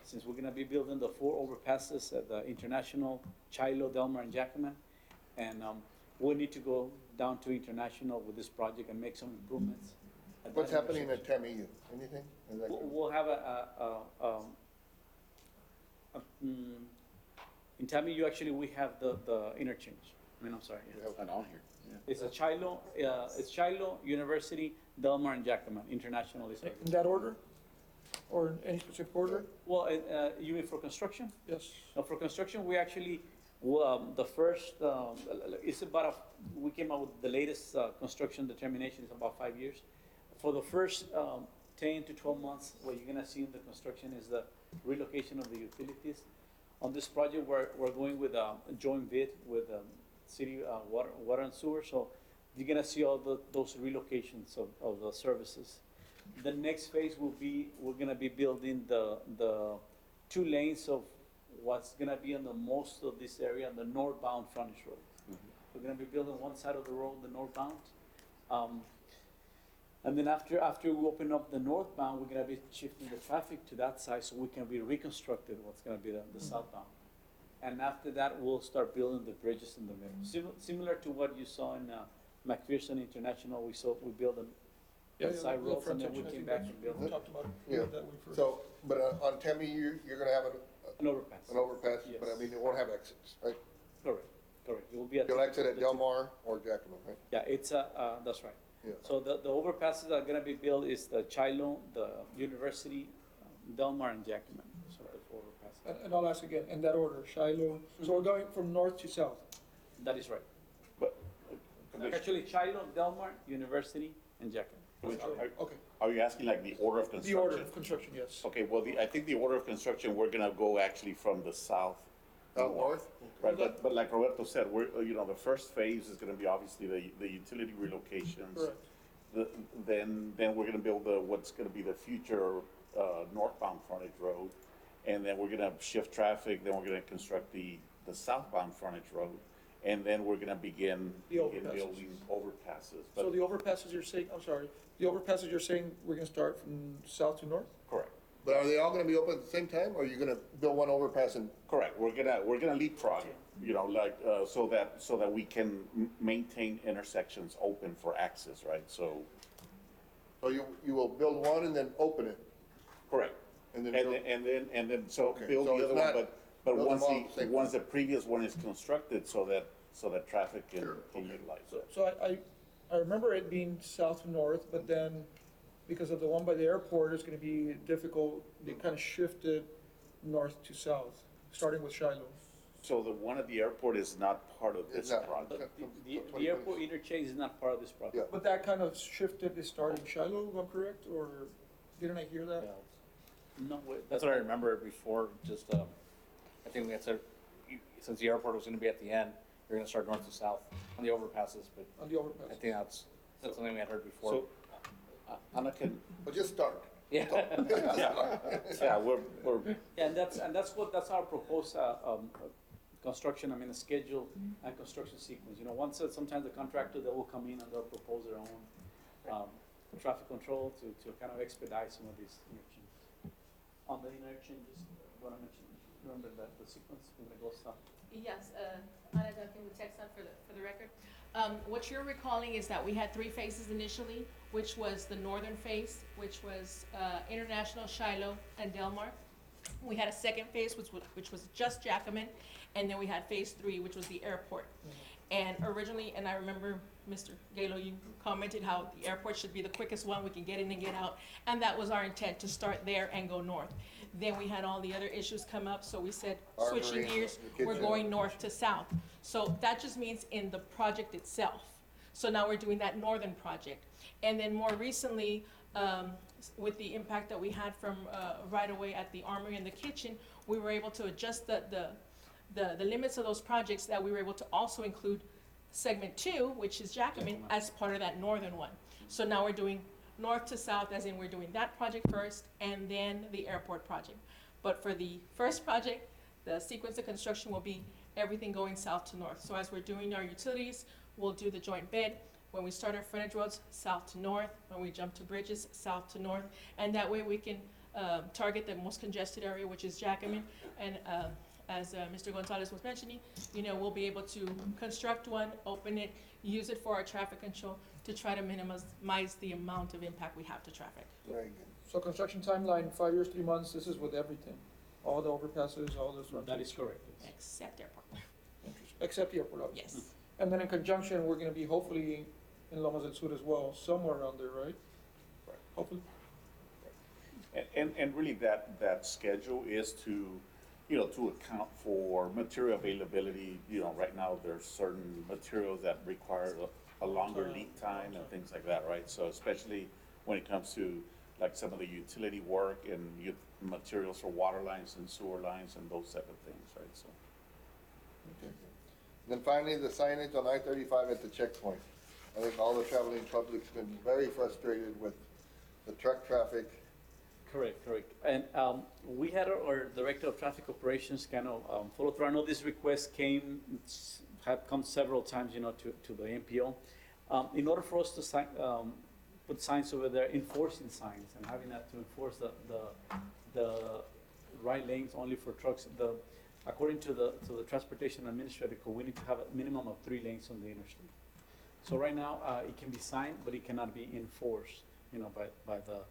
Since we're gonna be building the 4 overpasses at the International, Chilo, Delmar, and Jackman, and we need to go down to International with this project and make some improvements. at What's that happening intersection. at TAMIU? Anything? Is that good? We'll have in Tamiyu, actually, we have the interchange. I mean, I'm sorry. We have- Not on here. It's a Chilo, University, Delmar, and Jackman. International is. In that order? Or in any specific order? Well, you mean for construction? Yes. No, for construction, we actually, the first, it's we came out with the latest construction determination is about 5 years. For the first 10 to 12 months, what you're gonna see in the construction is the relocation of the utilities. On this project, we're going with a joint bid with city water and sewer, so you're gonna see all those relocations of the services. The next phase will be, we're gonna be building the 2 lanes of what's gonna be on the most of this area, the northbound frontage road. We're gonna be building one side of the road, the northbound. And then after we open up the northbound, we're gonna be shifting the traffic to that side so we can be reconstructed what's gonna be the southbound. And after that, we'll start building the bridges in the middle. Similar to what you saw in McPherson International, we built them side roads and then we came back and built We them. talked about it. Yeah. That way first. So, but on TAMIU, you're gonna have An overpass. an overpass, but I Yes. mean, it won't have exits, right? Correct. It will be at. You'll exit at the- Del Mar or Jackman, right? Yeah, it's, that's right. Yeah. So the overpasses that are gonna be built is the Chilo, the University, Delmar, and Jackman. So the 4 overpasses. And I'll ask again, in that order, Shiloh, so we're going from north to south. That is right. But, Actually, Chilo, Delmar, University, and Jackman. Okay. are you asking like the order of The construction? order of construction, yes. Okay, well, I think the order of construction, we're gonna go actually from the south. North? Right, but like Roberto said, the first phase is gonna be obviously the utility relocations. Correct. Then we're gonna build what's gonna be the future, northbound frontage road. And then we're gonna shift traffic, then we're gonna construct the southbound frontage road. And then we're gonna begin The overpasses. building overpasses. So But the overpasses you're saying, I'm sorry, the overpasses you're saying we're gonna start from south to north? correct, But are they all gonna be open at the same time, or are you gonna build one overpass and? correct. We're gonna leapfrog, so that we can maintain intersections open for access, right? So, So you will build one and then open it, correct. and And then then, build. so Okay, build so the it's other one, not but build them once all at the same once the previous one is constructed, so that traffic can Sure, utilize it. So I remember it being south to north, but then because of the one by the airport, it's gonna be difficult, they kind of shifted north to south, starting with Shiloh. So the one at the airport is not part of It's this not. project. The airport interchange is not part of this project. Yeah. But that kind of shifted, it started in Shiloh, if I'm correct, or didn't I hear that? No, wait, That's what I remember before, just, I think we had said, since the airport was gonna be at the end, you're gonna start north to south on the overpasses, but On the overpass. I think that's something we had heard before. So, Anna can, Well, just start. Yeah. yeah, we're, Yeah, and that's our proposed, construction, I mean, the schedule and construction sequence. Once, sometimes the contractor, they will come in and they'll propose their own, traffic control to kind of expedite some of these interchanges. On the interchanges, what I mentioned, remember that the sequence, we're gonna go south. Yes, Anna Duncan with TxDOT for the record. What you're recalling is that we had three phases initially, which was the northern phase, which was International, Shiloh, and Delmar. We had a second phase, which was just Jackman, and then we had phase three, which was the airport. And originally, and I remember, Mr. Galo, you commented how the airport should be the quickest one, we can get in and get out, and that was our intent, to start there and go north. Then we had all the other issues come up, so we said, switching Armory, gears, the we're kitchen. going north to south. So that just means in the project itself. So now we're doing that northern project. And then more recently, with the impact that we had from right away at the armory and the kitchen, we were able to adjust the limits of those projects, that we were able to also include segment two, which is Jackman, as part of that northern one. So now we're doing north to south, as in we're doing that project first and then the airport project. But for the first project, the sequence of construction will be everything going south to north. So as we're doing our utilities, we'll do the joint bid. When we start our frontage roads, south to north. When we jump to bridges, south to north. And that way we can target the most congested area, which is Jackman. And as Mr. Gonzalez was mentioning, you know, we'll be able to construct one, open it, use it for our traffic control to try to minimize the amount of impact we have to traffic. Very good. So construction timeline, 5 years, 3 months, this is with everything, all the overpasses, all this. That is correct. Except airport. Except the airport, obviously. Yes. And then in conjunction, we're gonna be hopefully in Lomas del Sur as well, somewhere around there, right? Right. Hopefully. And really that schedule is to, you know, to account for material availability. You know, right now there's certain materials that require a longer lead time and things like that, right? So especially when it comes to like some of the utility work and materials for water lines and sewer lines and those type of things, right? So. Okay. Then finally, the signage on I-35 at the checkpoint. I think all the traveling public's been very frustrated with the truck traffic. Correct. And we had our Director of Traffic Operations kind of follow through. I know this request have come several times, you know, to the MPO. In order for us to put signs over there, enforcing signs and having that to enforce the right lanes only for trucks, according to the Transportation Administrative Code, we need to have a minimum of 3 lanes on the interstate. So right now, it can be signed, but it cannot be enforced, you know, by the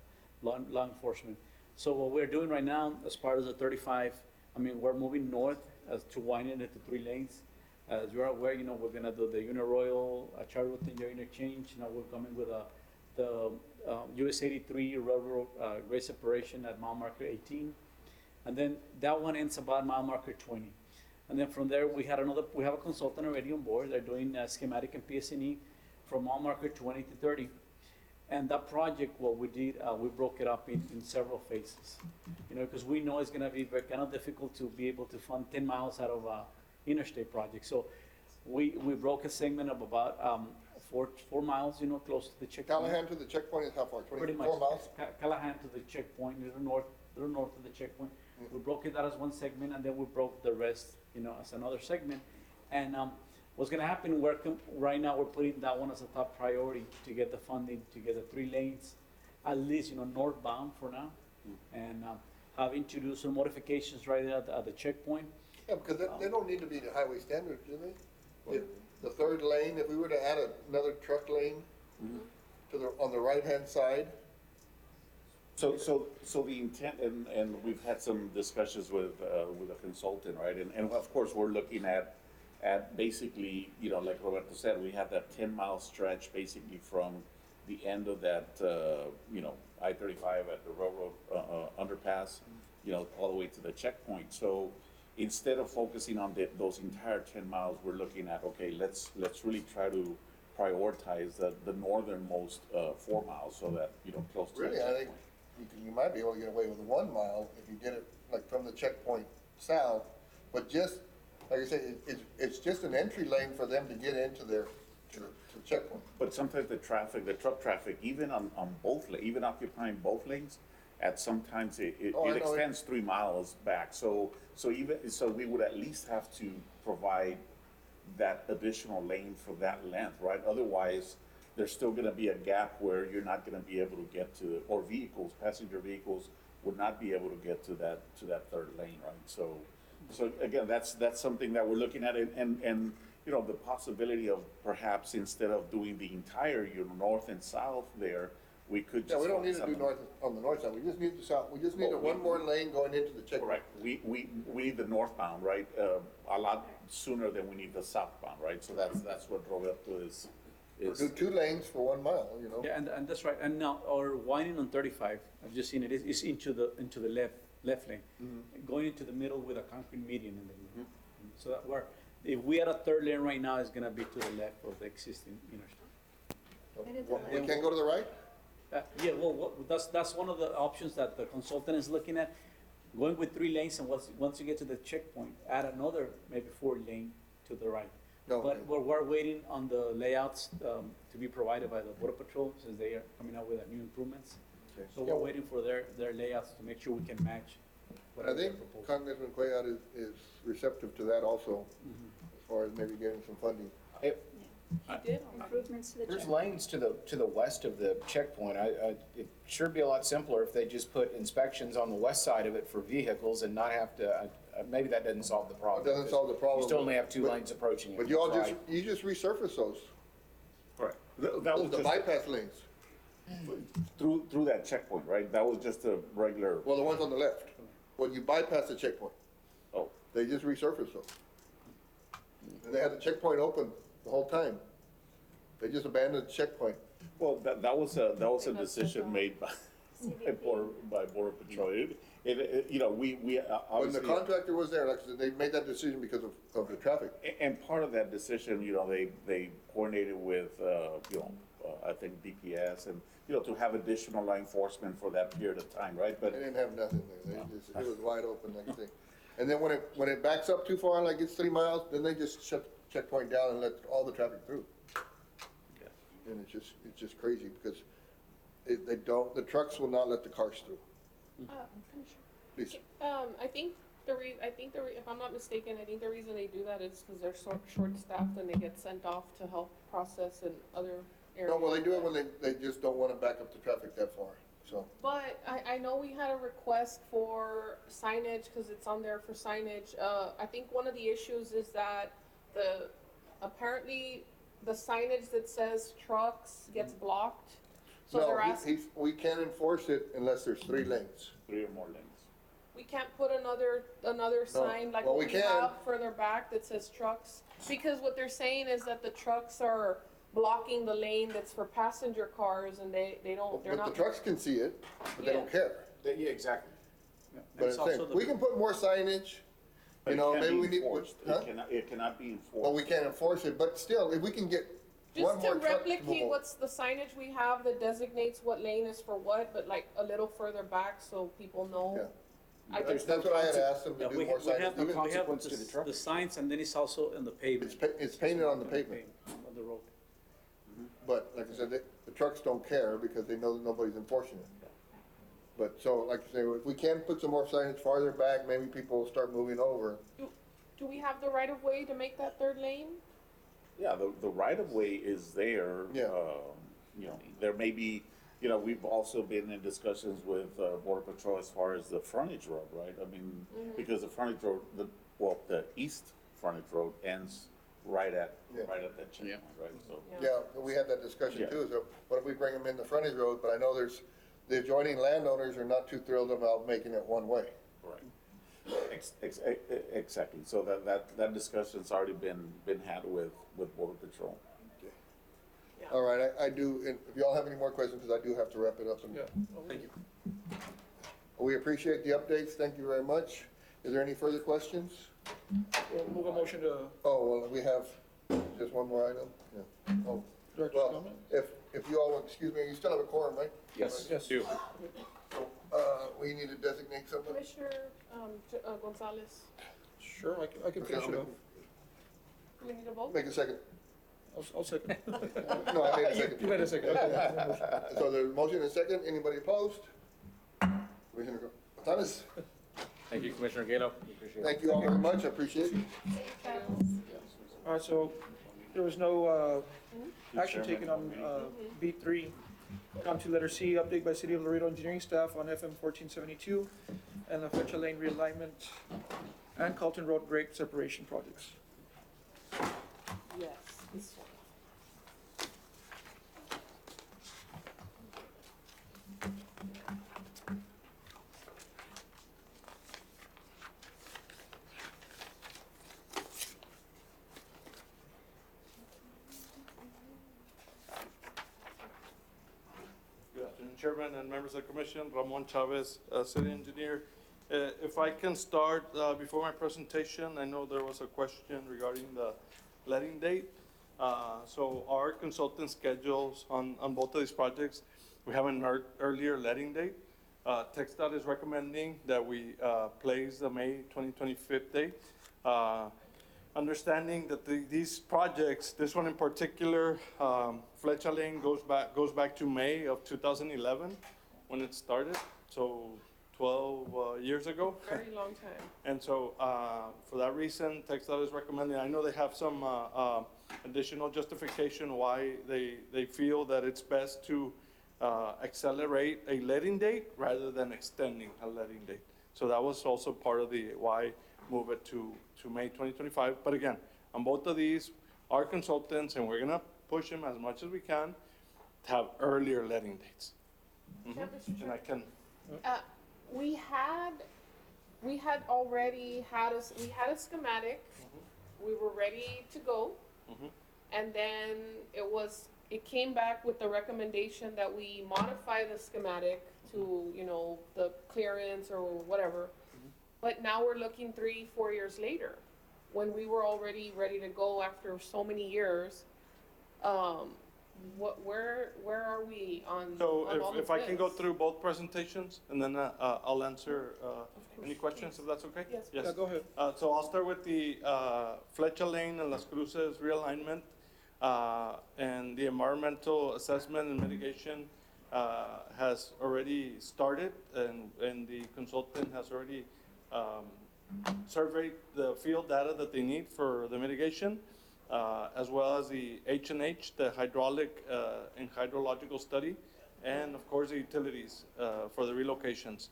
law enforcement. So what we're doing right now, as part of the 35, I mean, we're moving north to widen it to 3 lanes. As you're aware, you know, we're gonna do the Uniroyal, Charlotte interchange. Now we're coming with the US 83 railroad grade separation at mile marker 18. And then that one ends about mile marker 20. And then from there, we have a consultant already on board. They're doing schematic and PSNE from mile marker 20 to 30. And that project, what we did, we broke it up in several phases. You know, because we know it's gonna be very kind of difficult to be able to fund 10 miles out of a interstate project. So we broke a segment of about 4 miles, you know, close to the checkpoint. Callahan to the checkpoint is how far? Pretty much. 24 miles? Callahan to the checkpoint, a little north of the checkpoint. We broke it out as one segment, and then we broke the rest, you know, as another segment. And what's gonna happen, right now, we're putting that one as a top priority to get the funding, to get the 3 lanes, at least, you know, northbound for now. And having to do some modifications right there at the checkpoint. Yeah, because they don't need to be the highway standards, do they? The 3rd lane, if we were to add another truck lane on the right-hand side. So the intent, and we've had some discussions with a consultant, right? And of course, we're looking at basically, you know, like Roberto said, we have that 10-mile stretch basically from the end of that, you know, I-35 at the railroad underpass, you know, all the way to the checkpoint. So instead of focusing on those entire 10 miles, we're looking at, okay, let's really try to prioritize the northernmost 4 miles, so that, you know, close to the Really, I checkpoint. think you might be able to get away with 1 mile if you did it like from the checkpoint south, but just, like I said, it's just an entry lane for them to get into their, to the checkpoint. But sometimes the truck traffic, even on both, even occupying both lanes, at sometimes it extends 3 miles back. So we would at least have to provide that additional lane for that length, right? Otherwise, there's still gonna be a gap where you're not gonna be able to get to, or passenger vehicles would not be able to get to that 3rd lane, right? So again, that's something that we're looking at, and you know, the possibility of perhaps instead of doing the entire, you know, north and south there, we could just. Yeah, we don't need to focus do north, on the north side, we just need the south, we just need Well, one more lane going into the checkpoint. Correct. We need the northbound, right, a lot sooner than we need the southbound, right? So that's what Roberto is. Do 2 lanes for 1 mile, you know? Yeah, and that's right. And now our winding on 35, I've just seen it, is into the left lane, going into the middle with a concrete median in the middle. So that if we had a third lane right now, it's gonna be to the left of the existing intersection. We can't go to the right? Yeah, well, that's one of the options that the consultant is looking at. Going with 3 lanes, and once you get to the checkpoint, add another maybe 4 lane to the right. No, But okay. we're waiting on the layouts to be provided by the Border Patrol, since they are coming out with new improvements. Okay. So we're waiting for their layouts to make sure we can match I whatever they're think proposing. Congressman Cuellar is receptive to that also, as far as maybe getting some funding. He did. Improvements to the There's check. lanes to the west of the checkpoint. It'd sure be a lot simpler if they just put inspections on the west side of it for vehicles and not have to, maybe that doesn't solve the problem. It doesn't solve the problem. You still only have 2 but- lanes approaching it. But you all That's just right. resurface those, Correct. That was the just bypass lanes, through that checkpoint, right? That was just a regular, well, the ones on the left, when you bypass the checkpoint, oh, they just resurface those. And they had the checkpoint open the whole time. They just abandoned the checkpoint. well, that was a decision made by Border Patrol. You know, we When the obviously. contractor was there, like I said, they made that decision because of the traffic. And part of that decision, you know, they coordinated with, you know, I think DPS and, you know, to have additional law enforcement for that period of time, right? They But, didn't have nothing there, it was wide open, like I say. And then when it backs up too far, like it's 3 miles, then they just shut the checkpoint down and let all the traffic through. And it's just crazy because the trucks will not let the cars through. Please. I think if I'm not mistaken, I think the reason they do that is because they're short-staffed and they get sent off to help process in other areas. No, well, they do it when they just don't want to back up the traffic that far, so. But I know we had a request for signage, because it's on there for signage. I think one of the issues is that apparently the signage that says trucks gets blocked. So No, they're asking, we can't enforce it unless there's 3 lanes. 3 or more lanes. we can't put another sign like well, what we we can. have further back that says trucks. Because what they're saying is that the trucks are blocking the lane that's for passenger cars, and they're But not. the trucks can see it, but they don't Yeah. care. Yeah, exactly. But I'm saying, we can put more signage, But you it know, can't maybe be we need, enforced. huh? It cannot be enforced. Well, we can't enforce it, but still, if we can get one Just more to truck to replicate move. what's the signage we have that designates what lane is for what, but like a little further back so people know. Yeah. I That's think, what I had asked them Yeah, to do we more have, we have, signage. Even- consequence to the truck. the signs, and then it's also in the pavement. It's painted on the pavement, On the road. but like I said, the trucks don't care because they know that nobody's enforcing it. But so, like I say, if we can put some more signage farther back, maybe people will start moving over. do we have the right of way to make that third lane? Yeah, the right of way is there. Yeah. You know, there may be, you know, we've also been in discussions with Border Patrol as far as the frontage road, right? I mean, because the frontage road, the east frontage road ends right at that checkpoint, right? So, Yeah, we had that discussion Yeah. too, so what if we bring them in the frontage road, but I know the adjoining landowners are not too thrilled about making it one way. right. Exactly. So that discussion's already been had with Border Patrol. All right, I do, and if y'all have any more questions, because I do have to wrap it up. Yeah. Thank you. We appreciate the updates, thank you very much. Is there any further questions? We'll move a motion to Oh, well, we have just one more item, yeah. Oh, director's well, comment? if you all, excuse me, you still have a quorum, right? Yes. Yes. We need to designate someone. Commissioner, Gonzalez, Sure, I can finish it off. do we need a vote? Make a second. I'll second. No, I made a second. You made a second. Okay. So there's a motion and a second, anybody opposed? Commissioner Gonzalez, Thank you, Commissioner Galo. We appreciate it. thank you all very much, I appreciate it. All right, so there was no action taken on B3. On to letter C, update by City of Laredo engineering staff on FM 1472 and La Flecha Lane realignment and Carlton Road grade separation projects. Yes, this one. Good afternoon, Chairman and members of the Commission. Ramon Chavez, City Engineer. If I can start before my presentation, I know there was a question regarding the letting date. So our consultant schedules on both of these projects, we have an earlier letting date. TxDOT is recommending that we place the May 2025 date. Understanding that these projects, this one in particular, Flecha Lane goes back to May of 2011 when it started, so 12 years ago. Very long time. And so for that reason, TxDOT is recommending, I know they have some additional justification why they feel that it's best to accelerate a letting date rather than extending a letting date. So that was also part of the why move it to May 2025. But again, on both of these, our consultants, and we're gonna push them as much as we can to have earlier letting dates. Yeah, Mr. And I can, We had already had a schematic. We were ready to go. And then it came back with the recommendation that we modify the schematic to, the clearance or whatever. But now we're looking 3-4 years later, when we were already ready to go after so many years. Where are we on all so of if I can go this? through both presentations, and then I'll answer any questions, if that's okay? Yes. Yeah, go ahead. So I'll start with the Flecha Lane and Las Cruces realignment, and the environmental assessment and mitigation has already started, and the consultant has already surveyed the field data that they need for the mitigation, as well as the H&H, the hydraulic and hydrological study, and of course the utilities for the relocations.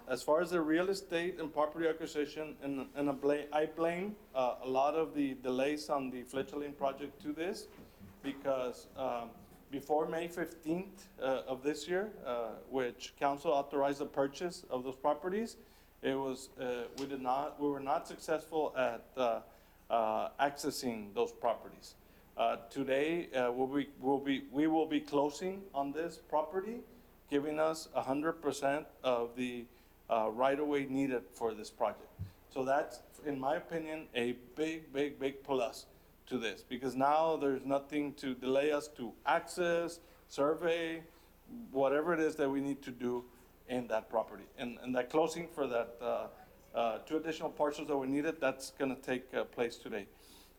As far as the real estate and property acquisition, I blame a lot of the delays on the Flecha Lane project to this, because before May 15th of this year, which council authorized the purchase of those properties, it was we were not successful at accessing those properties. Today, we will be closing on this property, giving us 100% of the right-of-way needed for this project. So that's, in my opinion, a big plus to this, because now there's nothing to delay us to access, survey, whatever it is that we need to do in that property. And that closing for that 2 additional parcels that we needed, that's gonna take place today.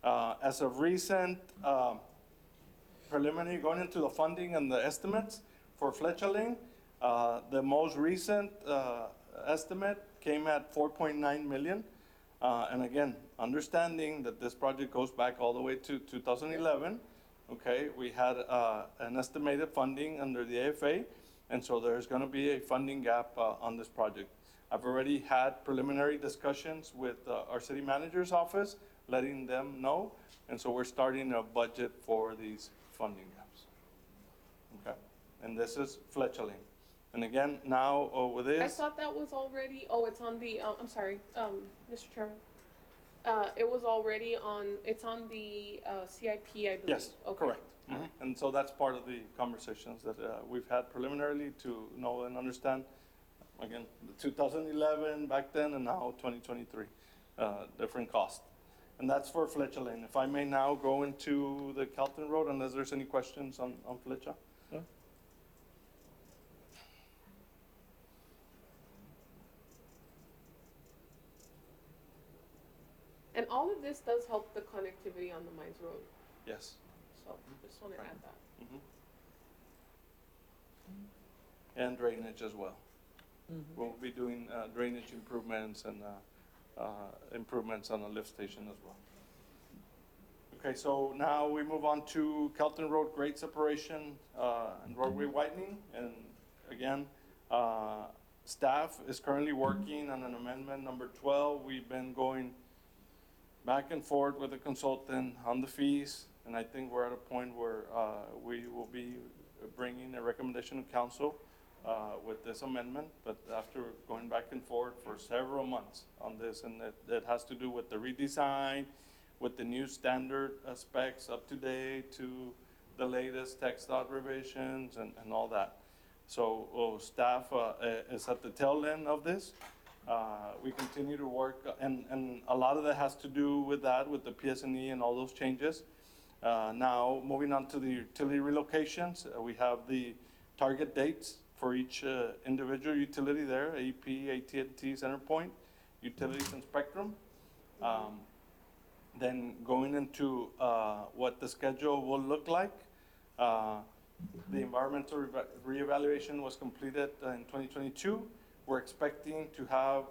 As of recent, preliminary, going into the funding and the estimates for Flecha Lane, the most recent estimate came at 4.9 million. And again, understanding that this project goes back all the way to 2011, okay, we had an estimated funding under the AFA, and so there's gonna be a funding gap on this project. I've already had preliminary discussions with our city manager's office, letting them know, and so we're starting a budget for these funding gaps. Okay, and this is Flecha Lane. And again, now with this. I thought that was already, it's on the, I'm sorry, Mr. Chairman. It was already it's on the CIP, I believe. Yes, Okay. correct. And so that's part of the conversations that we've had preliminarily to know and understand, again, the 2011 back then and now 2023, different cost. And that's for Flecha Lane. If I may now go into the Calton Road, unless there's any questions on Flecha. And all of this does help the connectivity on the Mines Road, Yes. so just want to add that. And drainage as well. We'll be doing drainage improvements and improvements on the lift station as well. Okay, so now we move on to Calton Road grade separation and roadway widening. And again, staff is currently working on an amendment number 12. We've been going back and forth with the consultant on the fees, and I think we're at a point where we will be bringing a recommendation to council with this amendment, but after going back and forth for several months on this, and that has to do with the redesign, with the new standard specs up to date to the latest text dot revisions and all that. So staff is at the tail end of this. We continue to work, and a lot of that has to do with that, with the PSNE and all those changes. Now, moving on to the utility relocations, we have the target dates for each individual utility there, AP, AT&T, CenterPoint, Utilities, and Spectrum. Then going into what the schedule will look like. The environmental reevaluation was completed in 2022. We're expecting to have,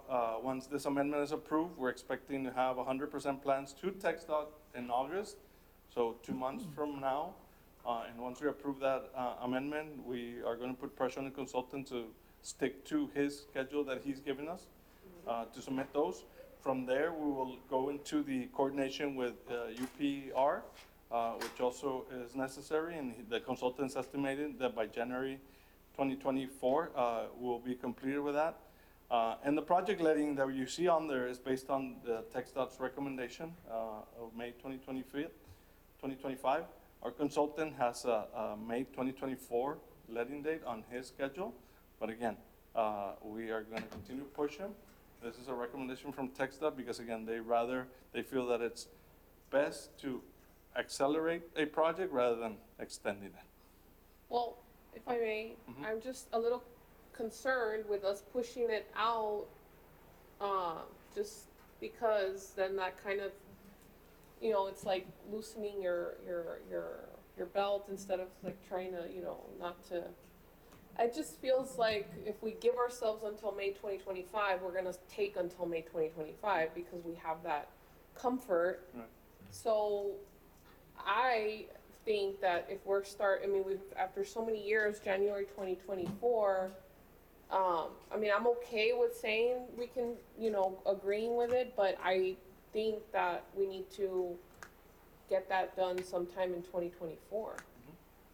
once this amendment is approved, we're expecting to have 100% plans to TxDOT in August, so 2 months from now. And once we approve that amendment, we are going to put pressure on the consultant to stick to his schedule that he's given us to submit those. From there, we will go into the coordination with UPR, which also is necessary, and the consultant's estimated that by January 2024 will be completed with that. And the project letting that you see on there is based on the TxDOT's recommendation of May 2025. Our consultant has a May 2024 letting date on his schedule, but again, we are going to continue to push him. This is a recommendation from TxDOT because again, they feel that it's best to accelerate a project rather than extending it. Well, if I may, I'm just a little concerned with us pushing it out, just because then that kind of, you know, it's like loosening your belt instead of like trying to, you know, not to. It just feels like if we give ourselves until May 2025, we're gonna take until May 2025 because we have that comfort. Right. So I think that if we've after so many years, January 2024. I mean, I'm okay with saying we can, you know, agreeing with it, but I think that we need to get that done sometime in 2024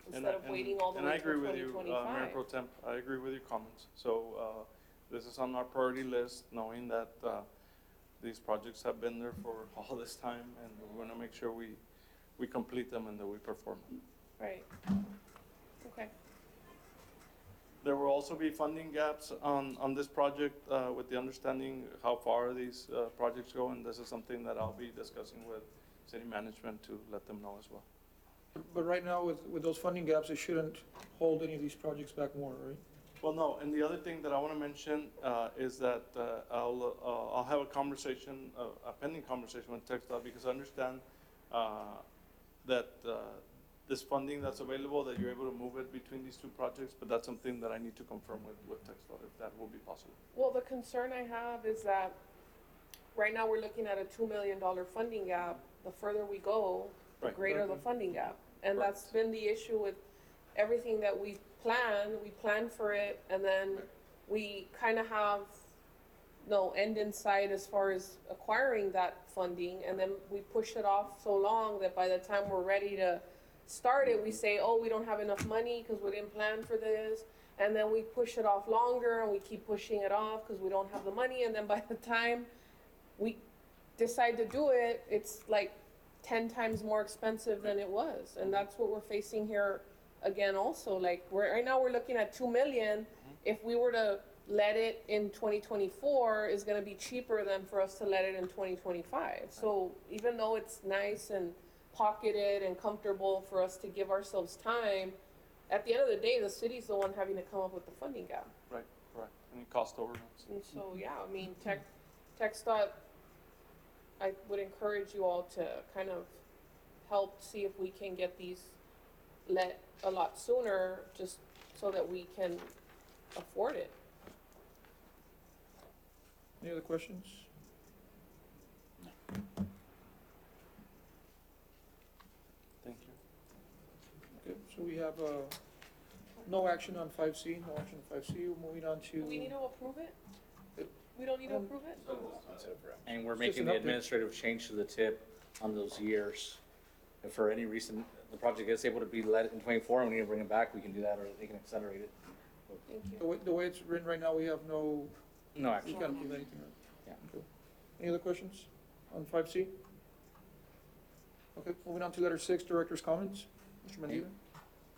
instead of waiting all the way till 2025. And I agree with you, Mayor Pro Tem. I agree with your comments. So this is on our priority list, knowing that these projects have been there for all this time, and we want to make sure we complete them and that we perform them. Right. Okay. There will also be funding gaps on this project with the understanding how far these projects go, and this is something that I'll be discussing with city management to let them know as well. But right now, with those funding gaps, it shouldn't hold any of these projects back more, right? Well, no, and the other thing that I want to mention is that I'll have a conversation, a pending conversation with TxDOT, because I understand that this funding that's available, that you're able to move it between these two projects, but that's something that I need to confirm with TxDOT if that will be possible. Well, the concern I have is that right now we're looking at a $2 million funding gap. The further we go, the greater the funding gap. And that's been the issue with everything that we plan for it, and then we kind of have no end in sight as far as acquiring that funding, and then we push it off so long that by the time we're ready to start it, we say, oh, we don't have enough money because we didn't plan for this, and then we push it off longer, and we keep pushing it off because we don't have the money, and then by the time we decide to do it, it's like 10 times more expensive than it was, and that's what we're facing here again also. Like right now we're looking at 2 million. If we were to let it in 2024, is going to be cheaper than for us to let it in 2025. So even though it's nice and pocketed and comfortable for us to give ourselves time, at the end of the day, the city's the one having to come up with the funding gap. Right, correct. Any cost overruns. And so, yeah, I mean, TxDOT, I would encourage you all to kind of help see if we can get these let a lot sooner, just so that we can afford it. Any other questions? Thank you. Okay, so we have no action on 5C, no action on 5C. We're moving on to. Do we need to approve it? We don't need to approve it? And we're Just making an the update. administrative change to the tip on those years. If for any reason the project is able to be led in '24 and we need to bring it back, we can do that, or they can accelerate it. Thank you. The way it's written right now, we have no, No we action. can't approve anything, right? Yeah. Okay. Any other questions on 5C? Okay, moving on to letter 6, director's comments. Mr. Mendita?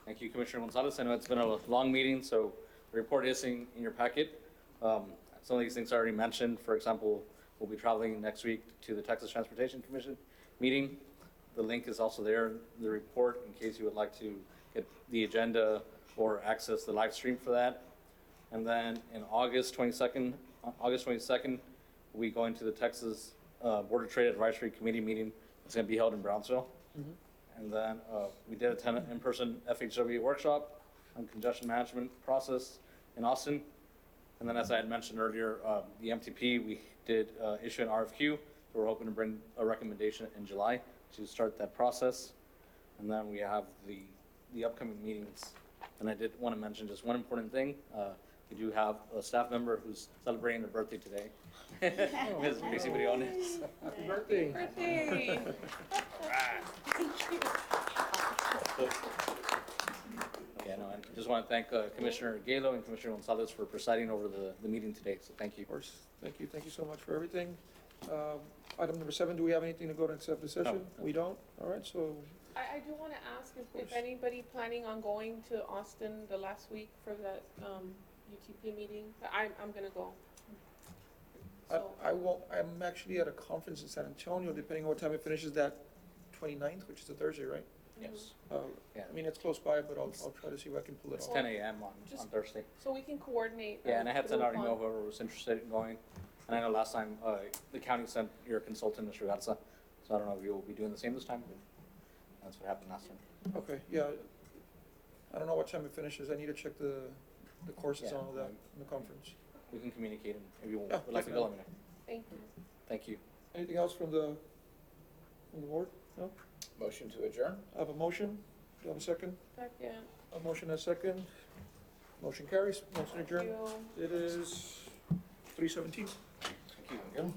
Thank you, Commissioner Gonzalez. I know it's been a long meeting, so the report is in your packet. Some of these things I already mentioned. For example, we'll be traveling next week to the Texas Transportation Commission meeting. The link is also there in the report in case you would like to get the agenda or access the live stream for that. And then in August 22nd, we go into the Texas Board of Trade Advisory Committee meeting. It's going to be held in Brownsville. And then we did attend an in-person FHW workshop on congestion management process in Austin. And then, as I had mentioned earlier, the MTP, we did issue an RFQ. So we're hoping to bring a recommendation in July to start that process. And then we have the upcoming meetings. And I did want to mention just one important thing. We do have a staff member who's celebrating their birthday today. Ms. Gracie Briones. Happy birthday. Birthday. Okay, no, I just want to thank Commissioner Galo and Commissioner Gonzalez for presiding over the meeting today, so thank you. Of course, thank you so much for everything. Item number 7, do we have anything to go to executive session? No. We don't? All right, so, I do want to ask if anybody planning on going to Austin the last week for that UTP meeting. I'm gonna go. So, I won't, I'm actually at a conference in San Antonio, depending on what time it finishes, that 29th, which is a Thursday, right? Yes. Yeah. I mean, it's close by, but I'll try to see if I can pull it It's off. 10 a.m. on Thursday. so we can coordinate. Yeah, and I had to already know Groupon. whoever was interested in going. And I know last time, the county sent your consultant, Mr. Garza, so I don't know if you'll be doing the same this time, but that's what happened last time. Okay, yeah. I don't know what time it finishes. I need to check the courses Yeah, and all that in the conference. We can communicate, and if you Yeah, would like to go, let me know. Thank you. Thank you. Anything else from the board? No? Motion to adjourn? I have a motion. Do I have a second? Second. A motion and a second. Motion carries. Motion Thank adjourned. you. It is 3:17. Thank you.